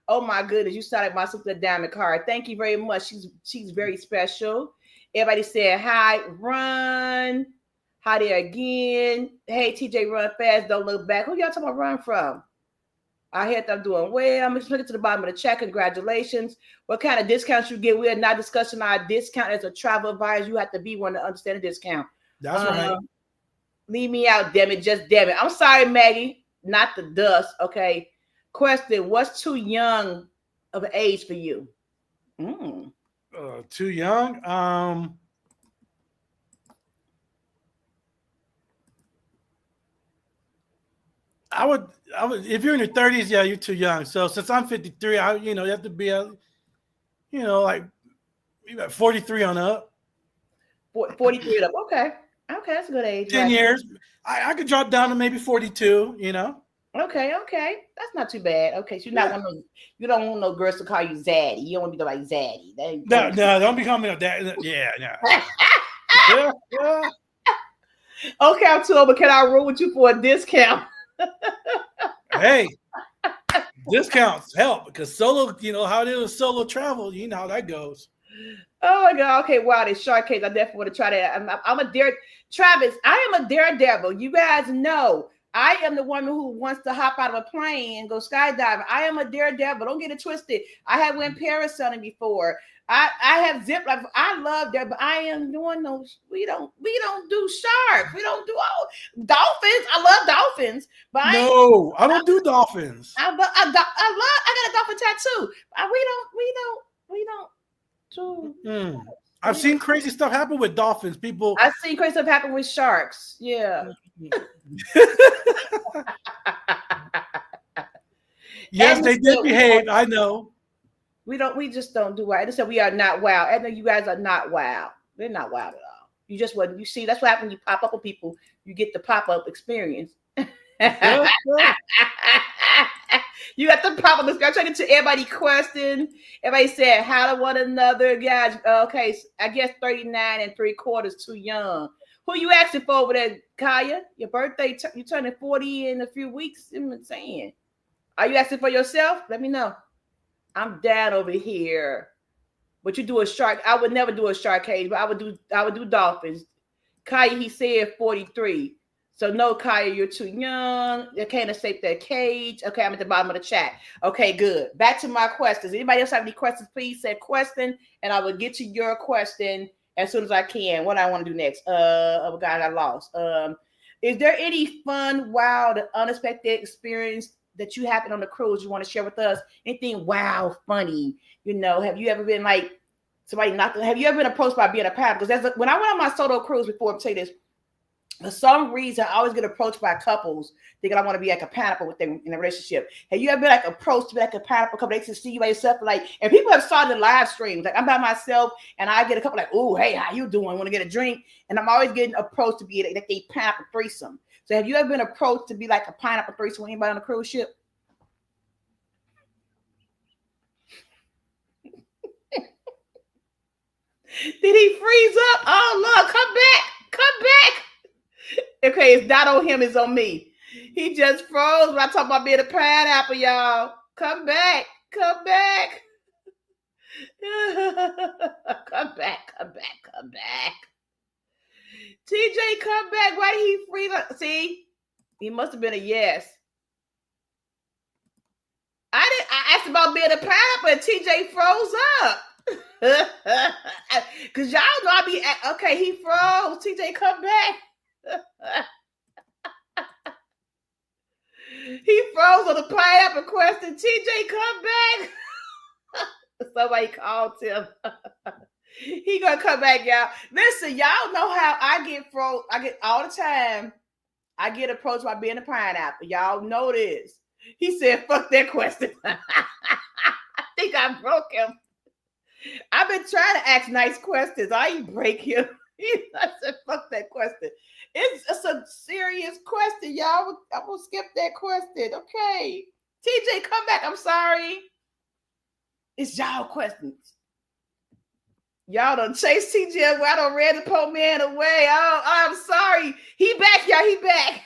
S1: Oh my goodness, you sound like my sister Diamond card. Thank you very much. She's very special. Everybody said hi, run. Hi there again. Hey TJ, run fast, don't look back. Who y'all talking about run from? I hear I'm doing well. I'm just looking to the bottom of the chat. Congratulations. What kind of discounts you get? We are not discussing our discount as a travel advisor. You have to be one to understand the discount.
S2: That's right.
S1: Leave me out, damn it. Just damn it. I'm sorry, Maggie. Not the dust. Okay. Question: what's too young of an age for you?
S2: Too young. I would. If you're in your 30s, yeah, you're too young. So since I'm 53, you have to be like you got 43 on up.
S1: 43 up. Okay, that's a good age.
S2: 10 years. I could drop down to maybe 42.
S1: Okay, that's not too bad. Okay, so you're not one of those, you don't want no girls to call you Zaddy. You don't want to be like Zaddy.
S2: No, don't be calling me that. Yeah, no. Yeah.
S1: Okay, I'm too old, but can I roll with you for a discount?
S2: Hey, discounts help because solo, how it is solo travel, you know how that goes.
S1: Oh my God. Okay, wow, this shark case. I definitely want to try that. I'm a Travis, I am a daredevil. You guys know I am the woman who wants to hop out of a plane and go skydiving. I am a daredevil. Don't get it twisted. I have went parasailing before. I have zip line. I love that, but I am doing those. We don't do sharks. We don't do all dolphins. I love dolphins, but
S2: I don't do dolphins.
S1: I got a dolphin tattoo. We don't do.
S2: I've seen crazy stuff happen with dolphins.
S1: I've seen crazy stuff happen with sharks. Yeah.
S2: Yes, they did behave. I know.
S1: We just don't do wild. They said we are not wild. I know you guys are not wild. They're not wild at all. You just wasn't. You see, that's what happens when you pop up with people. You get the pop-up experience. You got the pop-up experience. I'm trying to get to everybody question. Everybody said how to one another. Guys, okay, I guess 39 3/4 too young. Who you asking for over there, Kaya? Your birthday, you turning 40 in a few weeks. I'm saying. Are you asking for yourself? Let me know. I'm down over here. But you do a shark. I would never do a shark cage, but I would do dolphins. Kaya, he said 43. So no, Kaya, you're too young. You can't escape that cage. Okay, I'm at the bottom of the chat. Okay, good. Back to my questions. Anybody else have any questions? Please say question, and I will get to your question as soon as I can. What I want to do next? Oh God, I lost. Is there any fun, wild, unexpected experience that you happened on the cruise you want to share with us? Anything wow, funny? Have you ever been like somebody have you ever been approached by being a pilot? Because when I went on my solo cruise before, I'll tell you this. For some reason, I always get approached by couples thinking I want to be like a pineapple with them in a relationship. Have you ever been like approached to be like a pineapple couple? They can see you by yourself, and people have started live streams. Like I'm by myself, and I get a couple like, "Oh, hey, how you doing? Want to get a drink?" And I'm always getting approached to be like a pineapple threesome. So have you ever been approached to be like a pineapple threesome with anybody on a cruise ship? Did he freeze up? Oh Lord, come back. Okay, it's not on him, it's on me. He just froze when I talk about being a pineapple, y'all. Come back. Come back. TJ, come back. Why did he freeze up? See, he must have been a yes. I asked about being a pineapple and TJ froze up. Because y'all know I be okay, he froze. TJ, come back. He froze on the pineapple question. TJ, come back. Somebody called him. He gonna come back, y'all. Listen, y'all know how I get froze. I get all the time. I get approached by being a pineapple. Y'all know this. He said, fuck that question. I think I broke him. I've been trying to ask nice questions. I ain't break him. I said, fuck that question. It's a serious question, y'all. I'm going to skip that question. Okay. TJ, come back. I'm sorry. It's y'all questions. Y'all done chase TJ away. I done ran the poor man away. Oh, I'm sorry. He back, y'all. He back.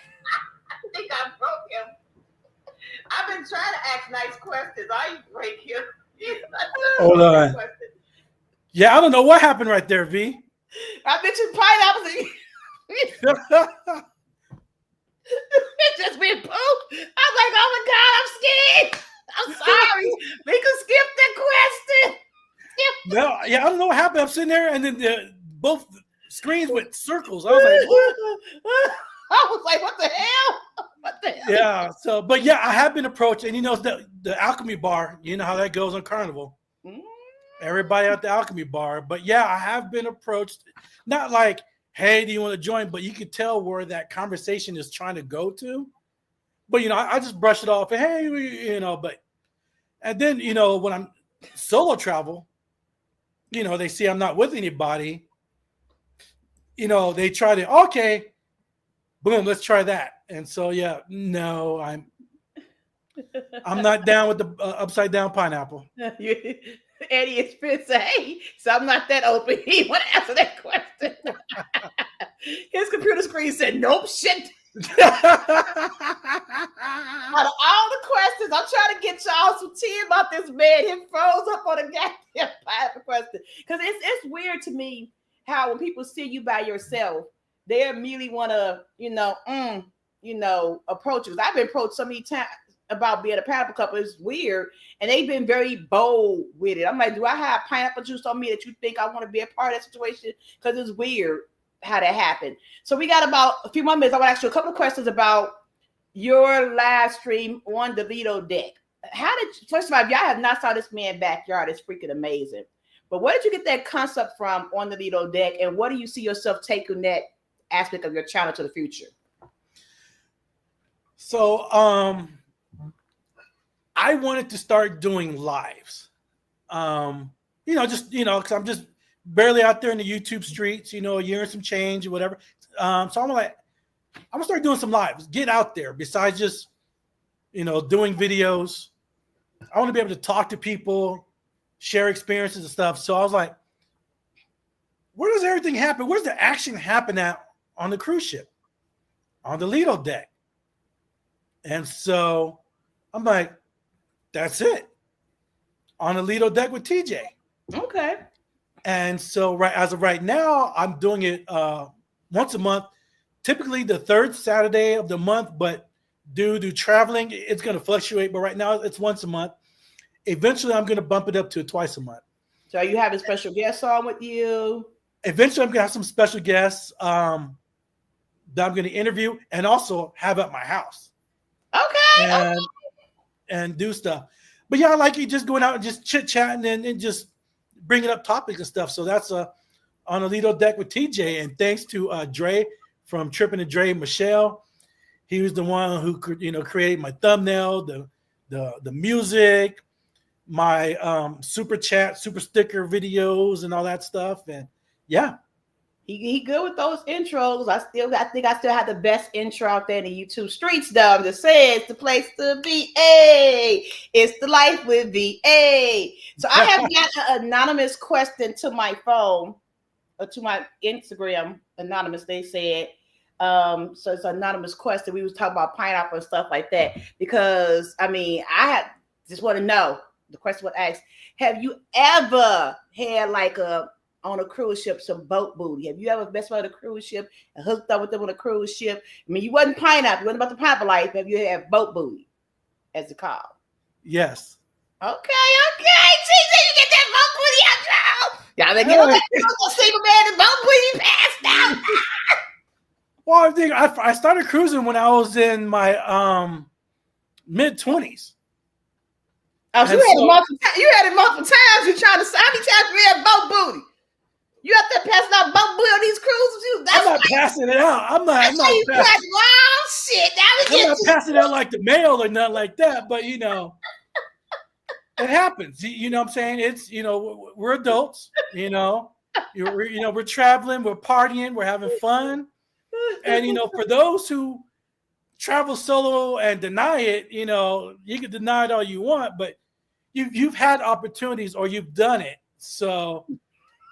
S1: I think I broke him. I've been trying to ask nice questions. I break you.
S2: Hold on. Yeah, I don't know what happened right there, V.
S1: I mentioned pineapples. It's just been poop. I'm like, oh my God, I'm scared. I'm sorry. We can skip the question.
S2: No, yeah, I don't know what happened. I'm sitting there, and then both screens went circles. I was like, what?
S1: I was like, what the hell? What the hell?
S2: Yeah. So, but yeah, I have been approached, and the Alchemy Bar. You know how that goes on Carnival. Everybody at the Alchemy Bar. But yeah, I have been approached. Not like, hey, do you want to join? But you could tell where that conversation is trying to go to. But I just brush it off. And, hey, but and then when I'm solo travel, they see I'm not with anybody. They try to okay, boom, let's try that. And so yeah, no, I'm not down with the upside down pineapple.
S1: Eddie is fit say, hey, so I'm not that open. He want to answer that question. His computer screen said, nope, shit. Out of all the questions, I'm trying to get y'all some tea about this man. He froze up on a goddamn pineapple question. Because it's weird to me how when people see you by yourself, they immediately want to, approach you. I've been approached so many times about being a pineapple couple. It's weird. And they've been very bold with it. I'm like, do I have pineapple juice on me that you think I want to be a part of that situation? Because it's weird how that happened. So we got about a few more minutes. I want to ask you a couple of questions about your live stream on the Lido deck. First of all, if y'all have not saw this man's backyard, it's freaking amazing. But where did you get that concept from on the Lido deck? And what do you see yourself taking that aspect of your channel to the future?
S2: So, I wanted to start doing lives, because I'm just barely out there in the YouTube streets, a year and some change or whatever. So I'm gonna start doing some lives, get out there besides just, doing videos. I want to be able to talk to people, share experiences and stuff. So I was like, where does everything happen? Where's the action happen at on the cruise ship, on the Lido deck? And so I'm like, that's it. On the Lido deck with TJ.
S1: Okay.
S2: And so as of right now, I'm doing it once a month, typically the third Saturday of the month, but due to traveling, it's going to fluctuate. But right now it's once a month. Eventually, I'm going to bump it up to twice a month.
S1: So are you having special guests on with you?
S2: Eventually, I'm going to have some special guests that I'm going to interview and also have at my house.
S1: Okay.
S2: And do stuff. But yeah, I like you just going out and just chit-chatting and just bringing up topics and stuff. So that's on a Lido deck with TJ. And thanks to Dre from Trippin' and Dre, Michelle. He was the one who created my thumbnail, the music, my super chat, super sticker videos, and all that stuff. And yeah.
S1: He good with those intros. I think I still have the best intro out there in the YouTube streets, though. That says the place to be. It's the life with VA. So I have got an anonymous question to my phone, or to my Instagram. Anonymous, they said. So it's an anonymous question. We was talking about pineapple and stuff like that because I just want to know. The question was asked: have you ever had on a cruise ship some boat booty? Have you ever messed with a cruise ship and hooked up with them on a cruise ship? You wasn't pineapple, you wasn't about the pineapple life, but you had boat booty, as it's called.
S2: Yes.
S1: Okay. TJ, you get that boat booty out, y'all. Y'all better get on that single man, the boat booty passed out.
S2: Well, I think I started cruising when I was in my mid-20s.
S1: Oh, so you had it multiple times. You trying to say how many times we had boat booty? You out there passing out boat booty on these cruises?
S2: I'm not passing it out. I'm not passing it out like the mail or nothing like that. But it happens. You know what I'm saying? It's we're adults. We're traveling, we're partying, we're having fun, and for those who travel solo and deny it, you can deny it all you want, but you've had opportunities or you've done it. So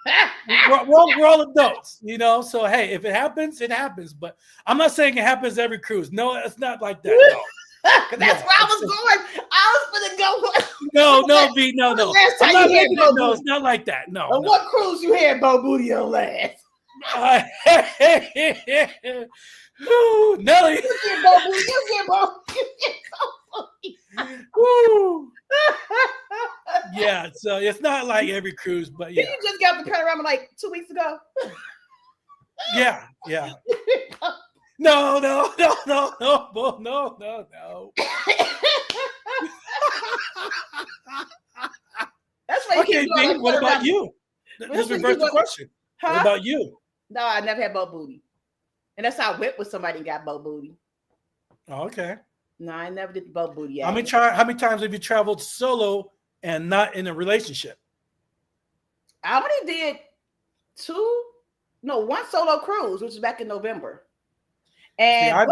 S2: we're all adults, So hey, if it happens, it happens. But I'm not saying it happens every cruise. No, it's not like that. No.
S1: Cause that's where I was going. I was gonna go.
S2: No, B, no.
S1: Last
S2: I'm
S1: time
S2: not
S1: you had
S2: making
S1: Bo
S2: it. No,
S1: Booty?
S2: it's not like that. No.
S1: What cruise you had Bo Booty on last?
S2: Ooh, Nelly.
S1: You get Bo Booty. You get Bo Booty.
S2: Woo. Yeah, so it's not like every cruise, but yeah.
S1: You just got the panorama like 2 weeks ago.
S2: Yeah. No.
S1: That's why you
S2: Okay,
S1: keep doing
S2: B, what about you? Just reverse the question.
S1: Huh?
S2: What about you?
S1: No, I never had Bo Booty. And that's how I went with somebody and got Bo Booty.
S2: Oh, okay.
S1: No, I never did the Bo Booty.
S2: How many times have you traveled solo and not in a relationship?
S1: I only did one solo cruise, which was back in November. And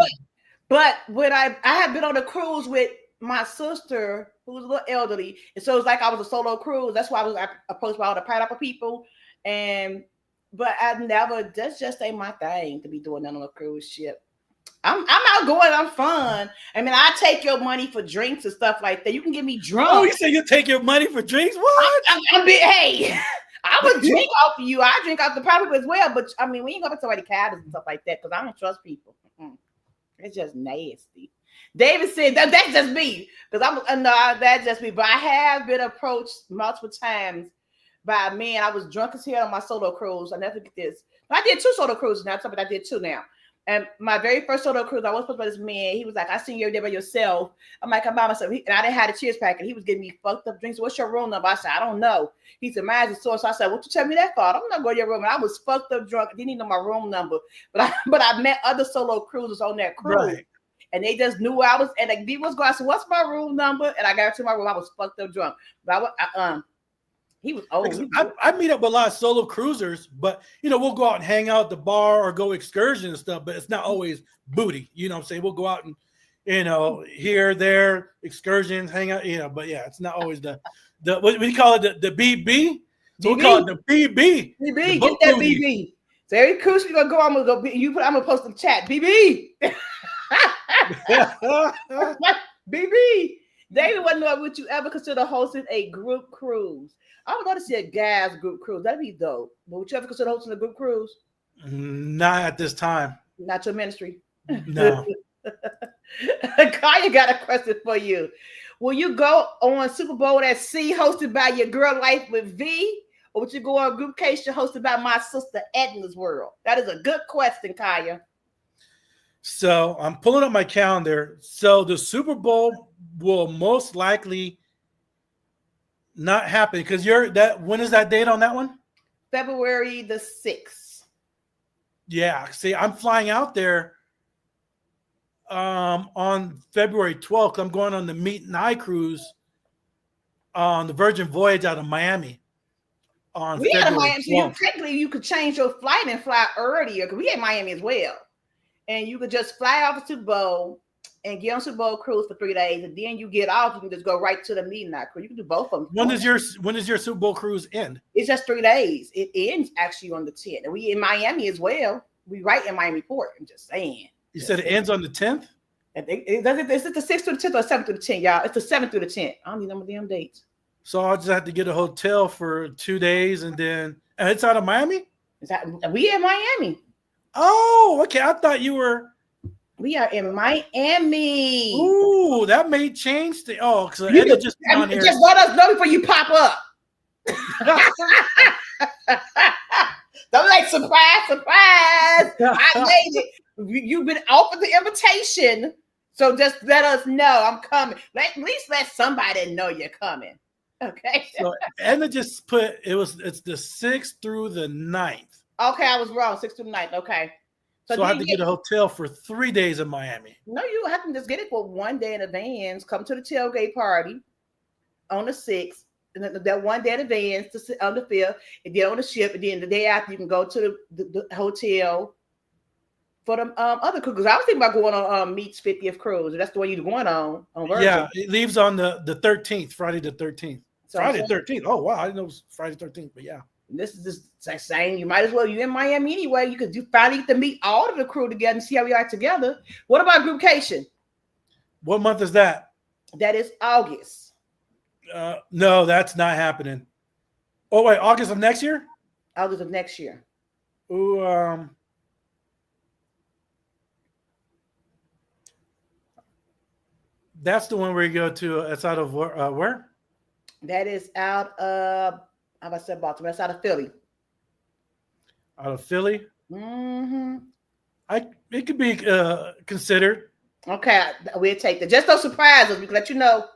S1: but when I have been on a cruise with my sister, who was a little elderly, and so it's like I was a solo cruise. That's why I was approached by all the pineapple people. But I never. That's just ain't my thing to be doing that on a cruise ship. I'm outgoing. I'm fun. I mean, I take your money for drinks and stuff like that. You can get me drunk.
S2: Oh, you say you take your money for drinks? What?
S1: I'm big. Hey, I would drink off of you. I drink off the private as well. But I mean, we ain't going to somebody cabins and stuff like that because I don't trust people. It's just nasty. David said that's just me because that's just me. But I have been approached multiple times by men. I was drunk as hell on my solo cruise. I never forget this. I did 2 solo cruises now. Something I did 2 now. And my very first solo cruise, I was supposed to by this man. He was like, I seen you every day by yourself. I'm like, I'm by myself. And I didn't have a cheers packet. He was getting me fucked up drinks. What's your room number? I said, I don't know. He said, mine's a source. So I said, what you tell me that for? I'm not going to your room. And I was fucked up drunk. I didn't even know my room number. But I met other solo cruisers on that cruise. Right. And they just knew I was. And like, B was going, I said, what's my room number? And I got to my room. I was fucked up drunk. But he was old.
S2: I meet up with a lot of solo cruisers, but we'll go out and hang out at the bar or go excursion and stuff, but it's not always booty. You know what I'm saying? We'll go out and here, there, excursions, hang out, but yeah, it's not always the what we call it, the BB. So we call it the BB.
S1: BB, get that booty. BB. So every cruise we're gonna go, I'm gonna post in the chat. BB. BB. David wasn't know would you ever consider hosting a group cruise? I would love to see a guys group cruise. That'd be dope. But would you ever consider hosting a group cruise?
S2: Not at this time.
S1: Not your ministry.
S2: No.
S1: Kaya got a question for you. Will you go on Super Bowl at sea hosted by your girl Life with V? Or would you go on Groupcation hosted by my sister Edna's World? That is a good question, Kaya.
S2: So I'm pulling up my calendar. So the Super Bowl will most likely not happen because when is that date on that one?
S1: February the 6th.
S2: Yeah. See, I'm flying out there on February 12th. I'm going on the Meet and I cruise on the Virgin Voyage out of Miami.
S1: We had a Miami. So technically, you could change your flight and fly earlier because we had Miami as well. And you could just fly off the Super Bowl and get on Super Bowl cruise for 3 days, and then you get off. You can just go right to the meeting night cruise. You can do both of them.
S2: When does your Super Bowl cruise end?
S1: It's just 3 days. It ends actually on the 10th. And we in Miami as well. We right in Miami Port. I'm just saying.
S2: You said it ends on the 10th?
S1: Is it the 6th through the 10th or 7th through the 10th, y'all? It's the 7th through the 10th. I don't need none of them dates.
S2: So I'll just have to get a hotel for 2 days, and it's out of Miami?
S1: We in Miami.
S2: Oh, okay. I thought you were.
S1: We are in Miami.
S2: Ooh, that may change the. Oh, because you just
S1: let us know before you pop up. Don't like surprise. I made it. You've been offered the invitation, so just let us know I'm coming. At least let somebody know you're coming. Okay.
S2: So Edna just put it's the 6th through the 9th.
S1: Okay, I was wrong. 6th through the 9th. Okay.
S2: So I have to get a hotel for 3 days in Miami.
S1: No, you have to just get it for 1 day in advance. Come to the tailgate party on the 6th. And that 1 day in advance on the 5th. And then on the ship. And then the day after, you can go to the hotel for the other cruise. I was thinking about going on Meet's 50th cruise. That's the one you're going on Virgin.
S2: Yeah, it leaves on the 13th, Friday the 13th. So Friday the 13th. Oh, wow. I didn't know it was Friday the 13th, but yeah.
S1: This is just saying you might as well. You're in Miami anyway. You finally get to meet all of the crew together and see how we are together. What about Groupcation?
S2: What month is that?
S1: That is August.
S2: No, that's not happening. Oh wait, August of next year.
S1: August of next year.
S2: Ooh, that's the one where you go to. It's out of where?
S1: That is out of, how about I said Baltimore? That's out of Philly.
S2: Out of Philly.
S1: Mm-hmm.
S2: I it could be considered.
S1: Okay, we'll take that. Just don't surprise us. We can let you know.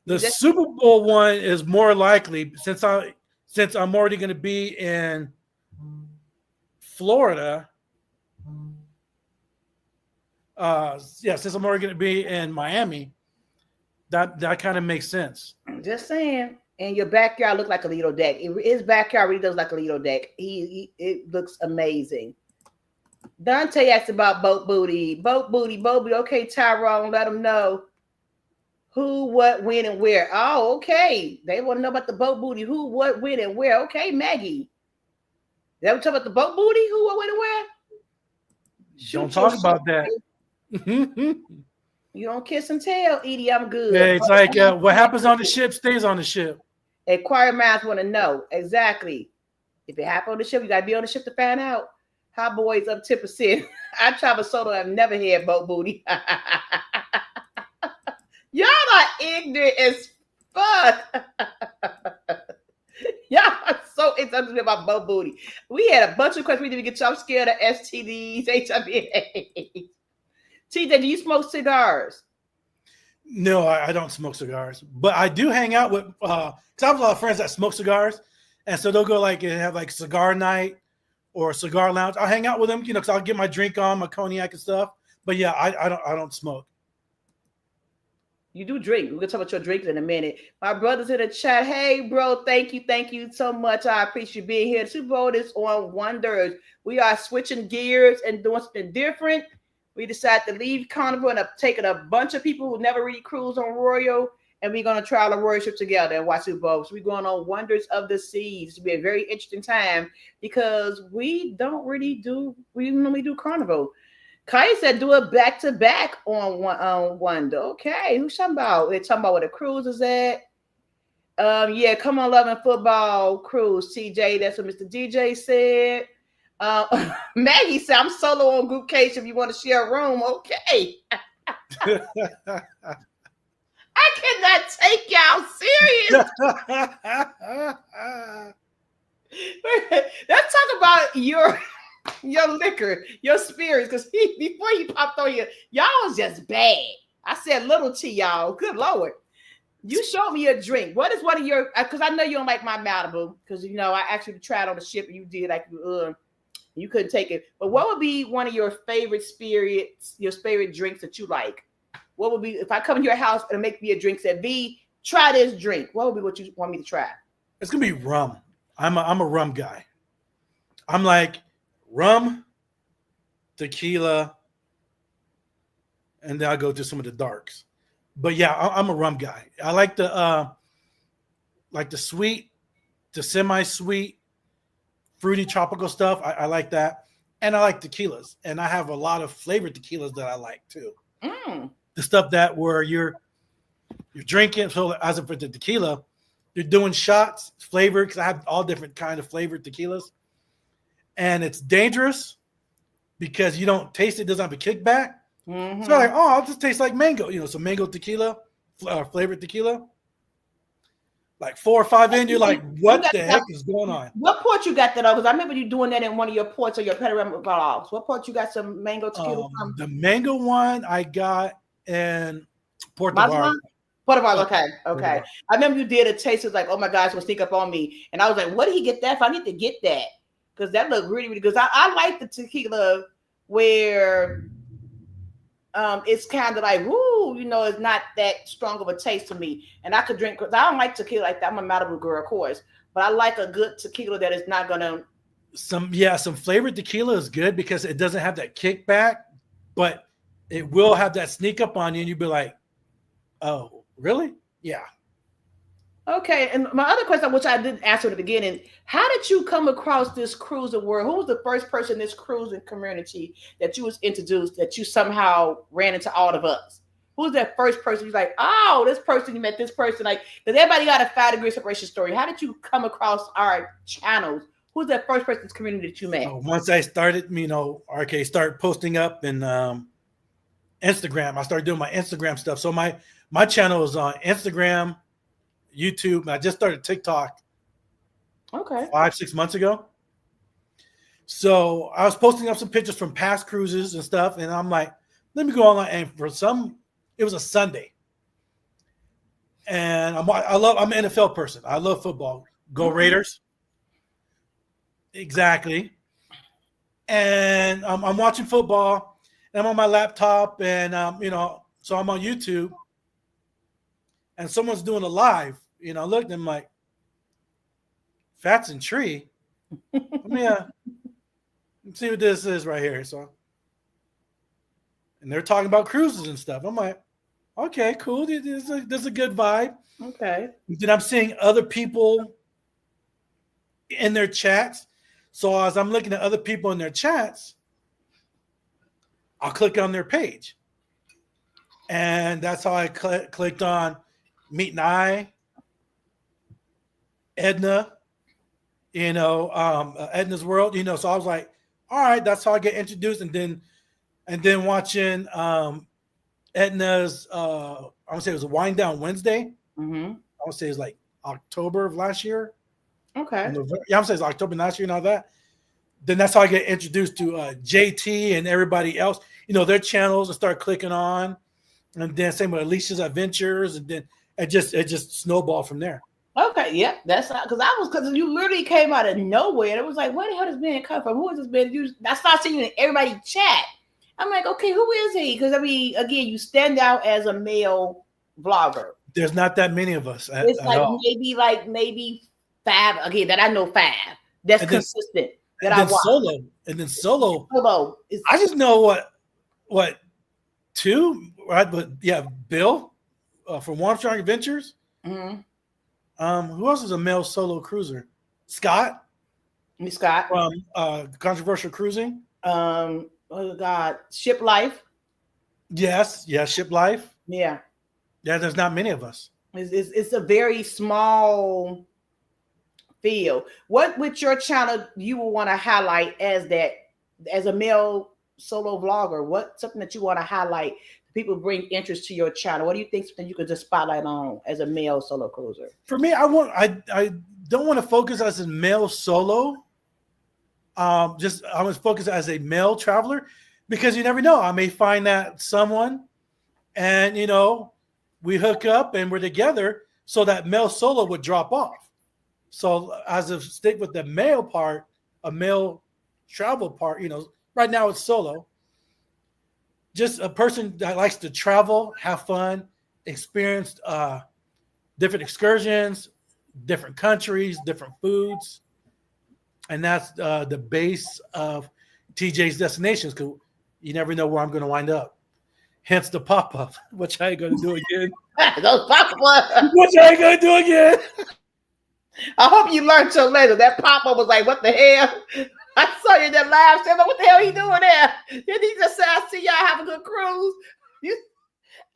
S2: The
S1: Just
S2: Super Bowl one is more likely since I'm already going to be in Florida. Yeah, since I'm already going to be in Miami, that kind of makes sense.
S1: just saying. And your backyard look like a Lido deck. His backyard really does like a Lido deck. It looks amazing. Dante asked about boat booty. Boat booty, boat booty. Okay, Tyrone, let them know who, what, when, and where. Oh, okay. They want to know about the boat booty. Who, what, when, and where. Okay, Maggie. They talk about the boat booty? Who, what, when, and where?
S2: Don't talk about that.
S1: You don't kiss and tell, Edie. I'm good.
S2: Yeah, it's like what happens on the ship stays on the ship.
S1: Inquiry minds want to know exactly. If it happened on the ship, you gotta be on the ship to find out. Hot boys up 10%. I travel solo. I've never had boat booty. Y'all are ignorant as fuck. Y'all are so ignorant about boat booty. We had a bunch of questions. We didn't get you. I'm scared of STDs, HIV. TJ, do you smoke cigars?
S2: No, I don't smoke cigars, but I do hang out with. Cause I have a lot of friends that smoke cigars, and so they'll go like and have like cigar night or cigar lounge. I'll hang out with them, because I'll get my drink on, my cognac and stuff. But yeah, I don't smoke.
S1: You do drink. We're gonna talk about your drinks in a minute. My brother's in the chat. Hey, bro, thank you so much. I appreciate you being here. The Super Bowl is on Wonders. We are switching gears and doing something different. We decided to leave Carnival and have taken a bunch of people who never really cruised on Royal, and we're gonna try the Royal ship together and watch Super Bowl. So we're going on Wonders of the Seas. It's be a very interesting time because we normally do Carnival. Kai said do it back to back on Wonder. Okay, who's talking about? They're talking about where the cruise is at. Yeah, come on, loving football cruise. TJ, that's what Mr. DJ said. Maggie said I'm solo on group case if you want to share a room. Okay. I cannot take y'all serious. Let's talk about your liquor, your spirits, because before he popped on you, y'all was just bad. I said little to y'all. Good Lord. You showed me a drink. What is one of your, because I know you don't like my Malibu, because I actually tried on the ship and you did like you couldn't take it. But what would be one of your favorite spirits, your favorite drinks that you like? What would be, if I come to your house and make me a drink, said V, try this drink. What would be what you want me to try?
S2: It's gonna be rum. I'm a rum guy. I'm like rum, tequila, and then I'll go to some of the darks. But yeah, I'm a rum guy. I like the sweet, the semi-sweet, fruity tropical stuff. I like that. And I like tequilas. And I have a lot of flavored tequilas that I like too. The stuff that where you're drinking, so as for the tequila, you're doing shots, flavored, because I have all different kind of flavored tequilas. And it's dangerous because you don't taste it, doesn't have a kickback. Mm-hmm. So like, I'll just taste like mango, some mango tequila, flavored tequila. Like 4 or 5 in, you're like, what the heck is going on?
S1: What port you got that on? Because I remember you doing that in one of your ports or your panoramic vlogs. What port you got some mango tequila from?
S2: The mango one I got in Port de Var.
S1: Okay. I remember you did a taste. It was like, oh my gosh, it's gonna sneak up on me. And I was like, what did he get that for? I need to get that. Because that looked really, really good. Because I like the tequila where it's kind of like, woo, it's not that strong of a taste to me. And I could drink, because I don't like tequila like that. I'm a Malibu girl, of course. But I like a good tequila that is not going to.
S2: Some flavored tequila is good because it doesn't have that kickback, but it will have that sneak up on you and you'll be like, oh, really? Yeah.
S1: Okay, and my other question, which I didn't answer at the beginning, how did you come across this cruising world? Who was the first person in this cruising community that you was introduced, that you somehow ran into all of us? Who's that first person? You're like, oh, this person, you met this person. Like, because everybody got a 5 degree separation story. How did you come across our channels? Who's that first person's community that you met?
S2: Once I started, start posting up and Instagram. I started doing my Instagram stuff. So my channel is on Instagram, YouTube. And I just started TikTok.
S1: Okay.
S2: 5-6 months ago. So I was posting up some pictures from past cruises and stuff, and I'm like, let me go online. And it was a Sunday, and I'm an NFL person. I love football. Go Raiders. Exactly. And I'm watching football, and I'm on my laptop, and so I'm on YouTube, and someone's doing a live. I looked, and I'm like, Fats and Tree. Let me see what this is right here. So, and they're talking about cruises and stuff. I'm like, okay, cool. This is a good vibe.
S1: Okay.
S2: Then I'm seeing other people in their chats. So as I'm looking at other people in their chats, I'll click on their page. And that's how I clicked on Meet and I, Edna, Edna's World, so I was like, all right, that's how I get introduced. And then watching Edna's, I would say it was a Wind Down Wednesday.
S1: Mm-hmm.
S2: I would say it was like October of last year.
S1: Okay.
S2: Yeah, I would say it's October last year and all that. Then that's how I get introduced to JT and everybody else, their channels, and start clicking on. And then same with Alicia's Adventures. And then it just snowballed from there.
S1: Okay, yep, that's because you literally came out of nowhere. And it was like, where the hell does man come from? Who is this man? I started seeing you in everybody chat. I'm like, okay, who is he? Because again, you stand out as a male vlogger.
S2: There's not that many of us.
S1: It's maybe 5. Again, that I know 5. That's consistent.
S2: And then solo. I just know what 2, right? But yeah, Bill from Armstrong Adventures.
S1: Mm-hmm.
S2: Who else is a male solo cruiser? Scott.
S1: Scott
S2: from Controversial Cruising.
S1: Oh God, Ship Life.
S2: Yes, Ship Life.
S1: Yeah.
S2: There's not many of us.
S1: It's a very small field. What with your channel you will want to highlight as a male solo vlogger? What something that you want to highlight? People bring interest to your channel. What do you think something you could just spotlight on as a male solo cruiser?
S2: For me, I don't want to focus as a male solo. I want to focus as a male traveler, because you never know. I may find that someone, and we hook up and we're together, so that male solo would drop off. So as a stick with the male part, a male travel part, right now it's solo. Just a person that likes to travel, have fun, experience different excursions, different countries, different foods. And that's the base of TJs Destinations, because you never know where I'm going to wind up. Hence the pop-up, which I ain't going to do again.
S1: Those pop-up.
S2: Which I ain't going to do again.
S1: I hope you learned your lesson. That pop-up was like, what the hell? I saw you in that live stream. What the hell are you doing there? Then he just said, I see y'all have a good cruise.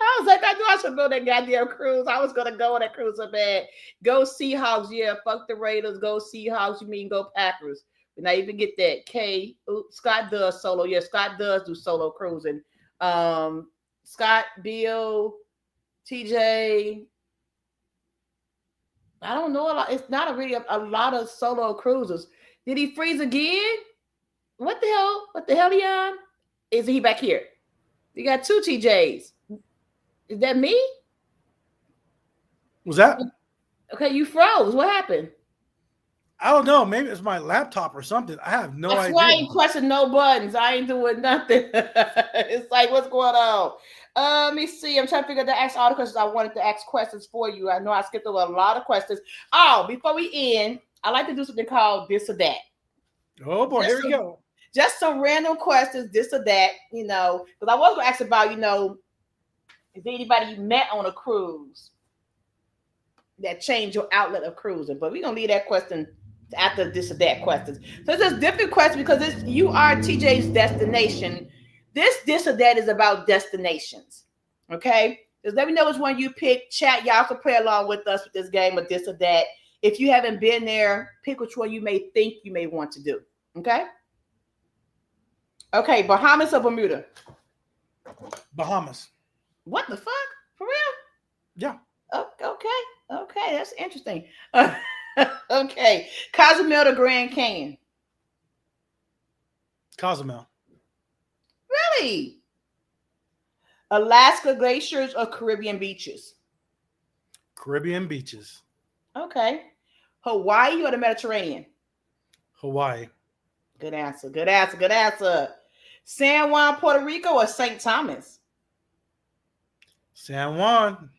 S1: I was like, I knew I should go that goddamn cruise. I was going to go on that cruise so bad. Go Seahawks. Yeah, fuck the Raiders. Go Seahawks. You mean go Packers. And I even get that. Scott does solo. Yeah, Scott does do solo cruising. Scott, Bill, TJ. I don't know a lot. It's not really a lot of solo cruisers. Did he freeze again? What the hell? What the hell, Leon? Is he back here? You got 2 TJs. Is that me?
S2: Was that?
S1: Okay, you froze. What happened?
S2: I don't know. Maybe it's my laptop or something. I have no idea.
S1: That's why I ain't pressing no buttons. I ain't doing nothing. It's like, what's going on? Let me see. I'm trying to figure out to ask all the questions I wanted to ask questions for you. I know I skipped over a lot of questions. Oh, before we end, I like to do something called this or that.
S2: Oh boy, here we go.
S1: Just some random questions, this or that, because I was going to ask about, is there anybody you met on a cruise that changed your outlet of cruising? But we're going to leave that question after this or that questions. So it's just different questions because you are TJ's Destination. This or that is about destinations. Okay, just let me know which one you pick. Chat, y'all can play along with us with this game or this or that. If you haven't been there, pick which one you may think you may want to do. Okay. Okay, Bahamas or Bermuda?
S2: Bahamas.
S1: What the fuck? For real?
S2: Yeah.
S1: Oh, okay. Okay, that's interesting. Okay. Cozumel to Grand Canyon.
S2: Cozumel.
S1: Really? Alaska glaciers or Caribbean beaches?
S2: Caribbean beaches.
S1: Okay. Hawaii or the Mediterranean?
S2: Hawaii.
S1: Good answer. Good answer. Good answer. San Juan, Puerto Rico or St. Thomas?
S2: San Juan.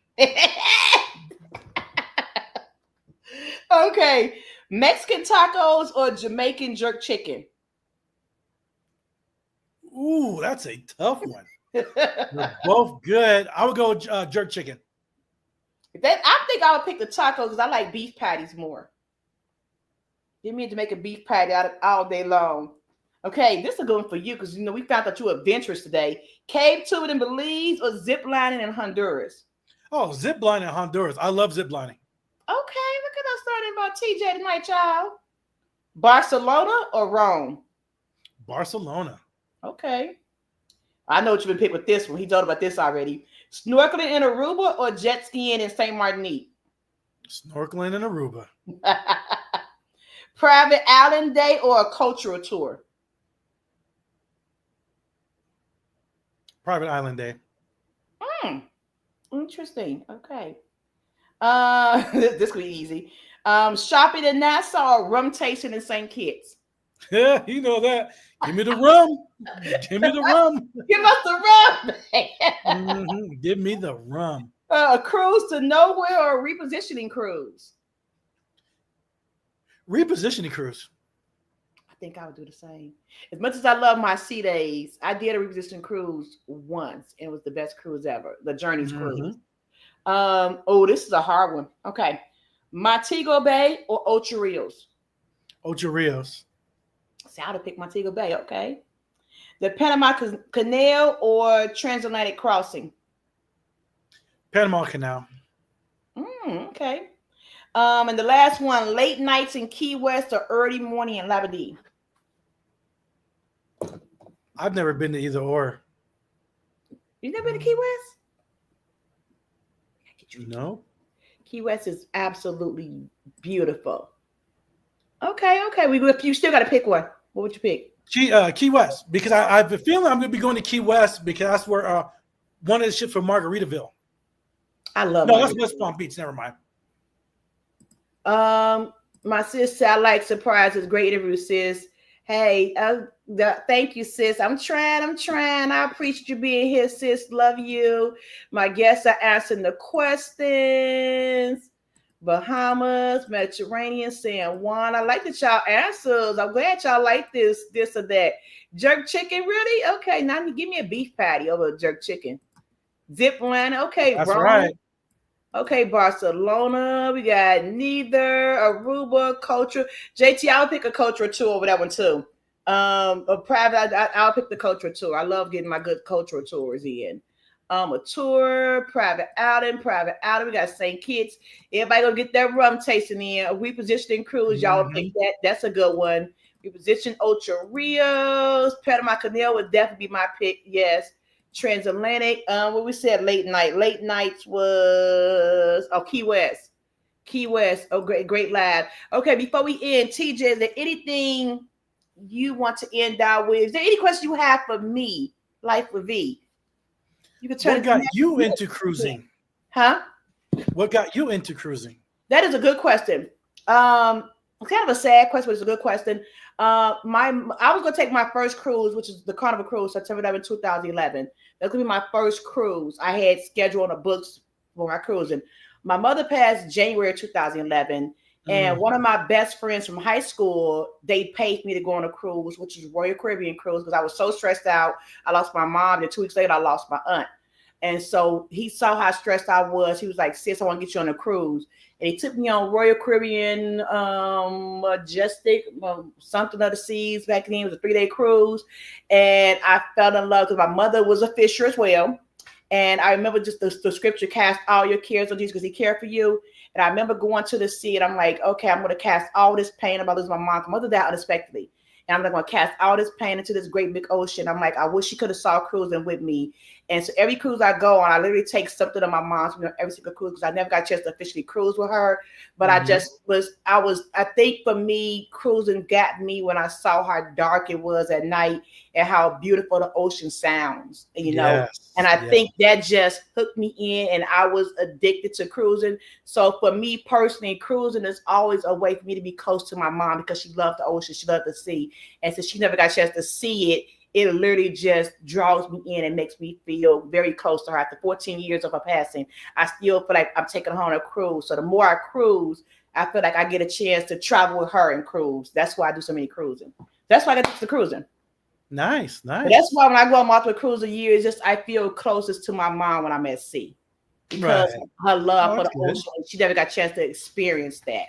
S1: Okay. Mexican tacos or Jamaican jerk chicken?
S2: Ooh, that's a tough one. They're both good. I would go jerk chicken.
S1: I think I would pick the tacos because I like beef patties more. Give me a Jamaican beef patty all day long. Okay, this is a good one for you because we found out you were adventurous today. Cave tubing in Belize or zip lining in Honduras?
S2: Oh, zip lining in Honduras. I love zip lining.
S1: Okay, look at us learning about TJ tonight, child. Barcelona or Rome?
S2: Barcelona.
S1: Okay. I know what you've been picked with this one. He told about this already. Snorkeling in Aruba or jet skiing in St. Martinique?
S2: Snorkeling in Aruba.
S1: Private island day or a cultural tour?
S2: Private island day.
S1: Interesting. Okay. This could be easy. Shopping in Nassau or rum tasting in St. Kitts?
S2: Yeah, you know that. Give me the rum. Give me the rum.
S1: Give us the
S2: rum. Give me the rum.
S1: A cruise to nowhere or a repositioning cruise?
S2: Repositioning cruise.
S1: I think I would do the same. As much as I love my sea days, I did a repositioning cruise once, and it was the best cruise ever. The Journeys cruise. This is a hard one. Okay. Montego Bay or Ocho Rios?
S2: Ocho Rios.
S1: See, I would pick Montego Bay. Okay. The Panama Canal or Transatlantic Crossing?
S2: Panama Canal.
S1: Okay. And the last one, late nights in Key West or early morning in Labadee?
S2: I've never been to either or.
S1: You never been to Key West?
S2: No.
S1: Key West is absolutely beautiful. Okay. You still got to pick one. What would you pick?
S2: Key West, because I have a feeling I'm going to be going to Key West because that's where one of the ships from Margaritaville.
S1: I love.
S2: No, that's West Palm Beach. Never mind.
S1: My sis said I like surprises. Great interview, sis. Hey, thank you, sis. I'm trying. I appreciate you being here, sis. Love you. My guests are answering the questions. Bahamas, Mediterranean, San Juan. I like that y'all answers. I'm glad y'all like this or that. Jerk chicken, really? Okay, now give me a beef patty over jerk chicken. Zip line, okay.
S2: That's Rome. Right.
S1: Okay, Barcelona. We got neither. Aruba, culture. JT, I'll pick a cultural tour over that one too. A private. I'll pick the cultural tour. I love getting my good cultural tours in. A tour, private outing. We got St. Kitts. Everybody gonna get that rum tasting in. A repositioning cruise. Y'all pick that. That's a good one. Reposition Ocho Rios. Panama Canal would definitely be my pick. Yes. Transatlantic. What we said late night. Late nights was Key West. Oh, great lad. Okay, before we end, TJ, is there anything you want to end out with? Is there any question you have for me, Life with V?
S2: You can turn. What got you into cruising?
S1: Huh?
S2: What got you into cruising?
S1: That is a good question. It's kind of a sad question, but it's a good question. I was gonna take my first cruise, which is the Carnival Cruise, September 11, 2011. That's gonna be my first cruise. I had scheduled on the books for my cruising. My mother passed January 2011, and one of my best friends from high school, they paid me to go on a cruise, which is Royal Caribbean Cruise, because I was so stressed out. I lost my mom, and 2 weeks later, I lost my aunt. And so he saw how stressed I was. He was like, sis, I want to get you on a cruise. And he took me on Royal Caribbean Majestic, something of the seas back then. It was a 3-day cruise. And I fell in love because my mother was a fisher as well. And I remember just the scripture, cast all your cares on Jesus because he cared for you. And I remember going to the sea and I'm like, okay, I'm going to cast all this pain about losing my mom. My mother died unexpectedly. And I'm going to cast all this pain into this great big ocean. I'm like, I wish she could have saw cruising with me. And so every cruise I go on, I literally take something of my mom's, every single cruise because I never got a chance to officially cruise with her. But I think for me, cruising got me when I saw how dark it was at night and how beautiful the ocean sounds,
S2: Yes.
S1: and I
S2: Yes.
S1: think that just hooked me in and I was addicted to cruising. So for me personally, cruising is always a way for me to be close to my mom because she loved the ocean, she loved the sea. And since she never got a chance to see it, it literally just draws me in and makes me feel very close to her. After 14 years of her passing, I still feel like I'm taking her on a cruise. So the more I cruise, I feel like I get a chance to travel with her and cruise. That's why I do so many cruising. That's why I get to cruising.
S2: Nice.
S1: But that's why when I go on multiple cruise a year, it's just I feel closest to my mom when I'm at sea because
S2: Right.
S1: her love
S2: Oh,
S1: for the
S2: that's good.
S1: ocean. She never got a chance to experience that.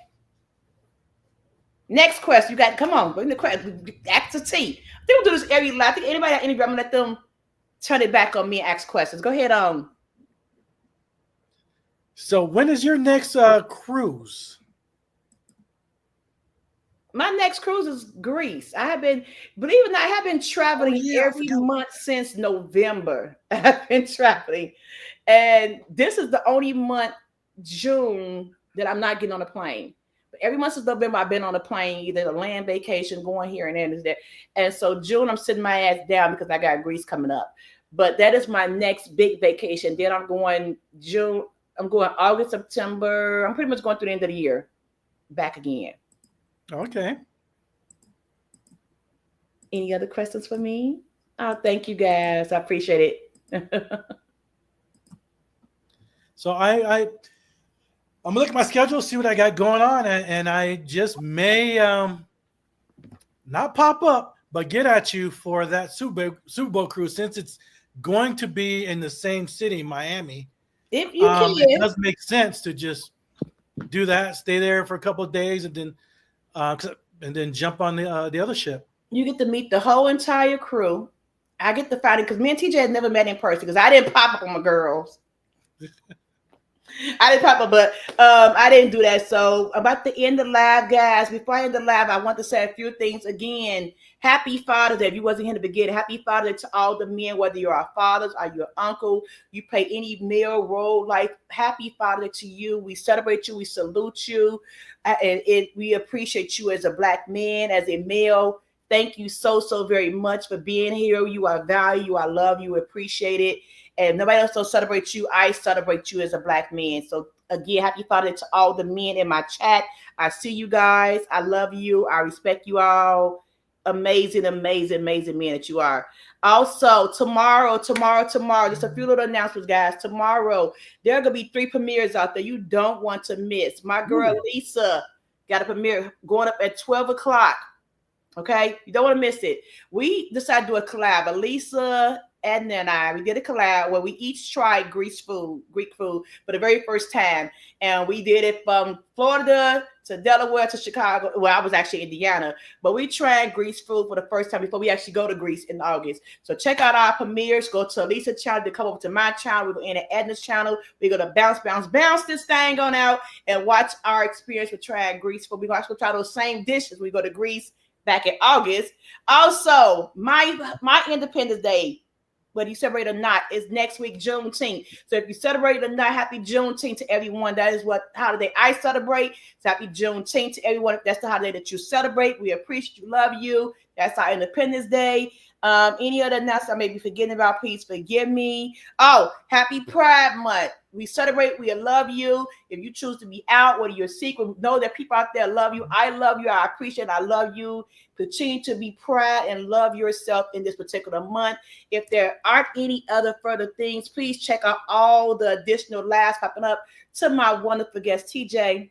S1: Next question, you got come on, bring the question. Ask the T. I think we'll do this every live. I think anybody that interview, I'm gonna let them turn it back on me and ask questions. Go ahead.
S2: So when is your next cruise?
S1: My next cruise is Greece. I have been, believe it or not, I have been traveling
S2: Yeah, I
S1: every
S2: forgot.
S1: month since November. I've been traveling. And this is the only month, June, that I'm not getting on a plane. But every month since November, I've been on a plane, either a land vacation, going here and there and there. And so June, I'm sitting my ass down because I got Greece coming up. But that is my next big vacation. Then I'm going June, I'm going August, September. I'm pretty much going through the end of the year back again.
S2: Okay.
S1: Any other questions for me? Oh, thank you guys. I appreciate it.
S2: So I'm gonna look at my schedule, see what I got going on, and I just may not pop up, but get at you for that Super Bowl cruise since it's going to be in the same city, Miami.
S1: If you
S2: It
S1: can,
S2: does make sense to just do that, stay there for a couple of days, and then jump on the other ship.
S1: you get to meet the whole entire crew. I get to find it because me and TJ had never met in person because I didn't pop up on my girls. I didn't pop up, but I didn't do that. So about to end the live, guys. Before I end the live, I want to say a few things again. Happy Father's Day. If you wasn't here in the beginning, happy Father's Day to all the men, whether you're our fathers or your uncle, you play any male role. Like happy Father's Day to you. We celebrate you. We salute you, and we appreciate you as a black man, as a male. Thank you so very much for being here. You are valued. I love you. Appreciate it. And nobody else will celebrate you. I celebrate you as a black man. So again, happy Father's Day to all the men in my chat. I see you guys. I love you. I respect you all. Amazing men that you are. Also, tomorrow, just a few little announcements, guys. Tomorrow, there are gonna be 3 premieres out there you don't want to miss. My girl Lisa got a premiere going up at 12 o'clock. Okay, you don't want to miss it. We decided to do a collab. Elisa, Edna, and I, we did a collab where we each tried Greek food for the very first time. And we did it from Florida to Delaware to Chicago. Well, I was actually in Indiana, but we tried Greece food for the first time before we actually go to Greece in August. So check out our premieres. Go to Elisa's channel, to come over to my channel. We're in Edna's channel. We're going to bounce this thing on out and watch our experience with trying Greece food. We're going to try those same dishes. We go to Greece back in August. Also, my Independence Day, whether you celebrate or not, is next week, Juneteenth. So if you celebrate or not, happy Juneteenth to everyone. That is what holiday I celebrate. So happy Juneteenth to everyone. If that's the holiday that you celebrate, we appreciate you, love you. That's our Independence Day. Any other announcements I may be forgetting about, please forgive me. Oh, happy Pride Month. We celebrate, we love you. If you choose to be out, whether you're secret, know that people out there love you. I love you. I appreciate, I love you. Continue to be proud and love yourself in this particular month. If there aren't any other further things, please check out all the additional lives popping up. To my wonderful guest, TJ,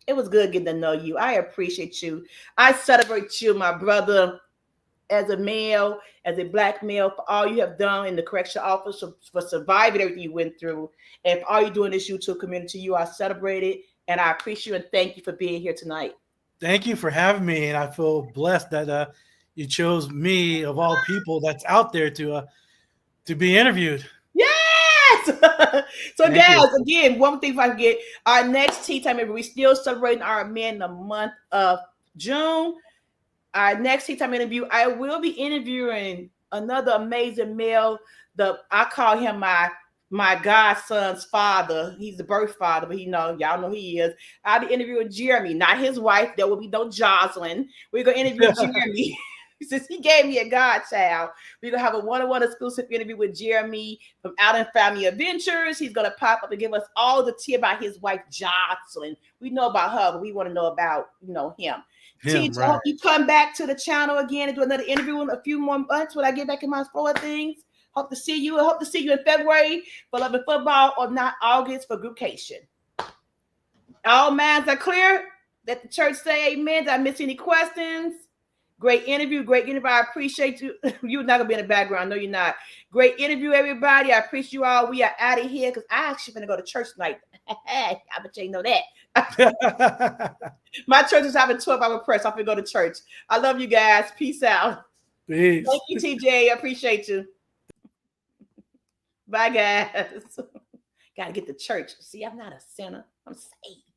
S1: it was good getting to know you. I appreciate you. I celebrate you, my brother, as a male, as a black male, for all you have done in the correction office, for surviving everything you went through. And for all you're doing this YouTube community, you are celebrated. And I appreciate you and thank you for being here tonight.
S2: Thank you for having me, and I feel blessed that you chose me of all people that's out there to be interviewed.
S1: Yes, So
S2: Thank you.
S1: guys, again, one thing if I forget, our next tea time, we still celebrating our men the month of June. Our next tea time interview, I will be interviewing another amazing male. I call him my godson's father. He's the birth father, but y'all know he is. I'll be interviewing Jeremy, not his wife. There will be no Jocelyn. We're gonna interview Jeremy. Since he gave me a godchild, we're gonna have a one-on-one exclusive interview with Jeremy from Out in Family Adventures. He's gonna pop up and give us all the tea about his wife Jocelyn. We know about her, but we want to know about him.
S2: Him,
S1: TJ, I
S2: right.
S1: hope you come back to the channel again and do another interview in a few more months when I get back in my flow of things. Hope to see you. I hope to see you in February for Love and Football, or not August for Groupcation. All minds are clear. Let the church say amen. Did I miss any questions? Great interview. Great interview. I appreciate you. You're not going to be in the background. No, you're not. Great interview, everybody. I appreciate you all. We are out of here because I actually going to go to church tonight. I bet you know that. My church is having 12-hour press. I'm going to go to church. I love you guys. Peace out.
S2: Peace.
S1: Thank you, TJ. I appreciate you. Bye, guys. Got to get to church. See, I'm not a sinner. I'm saved.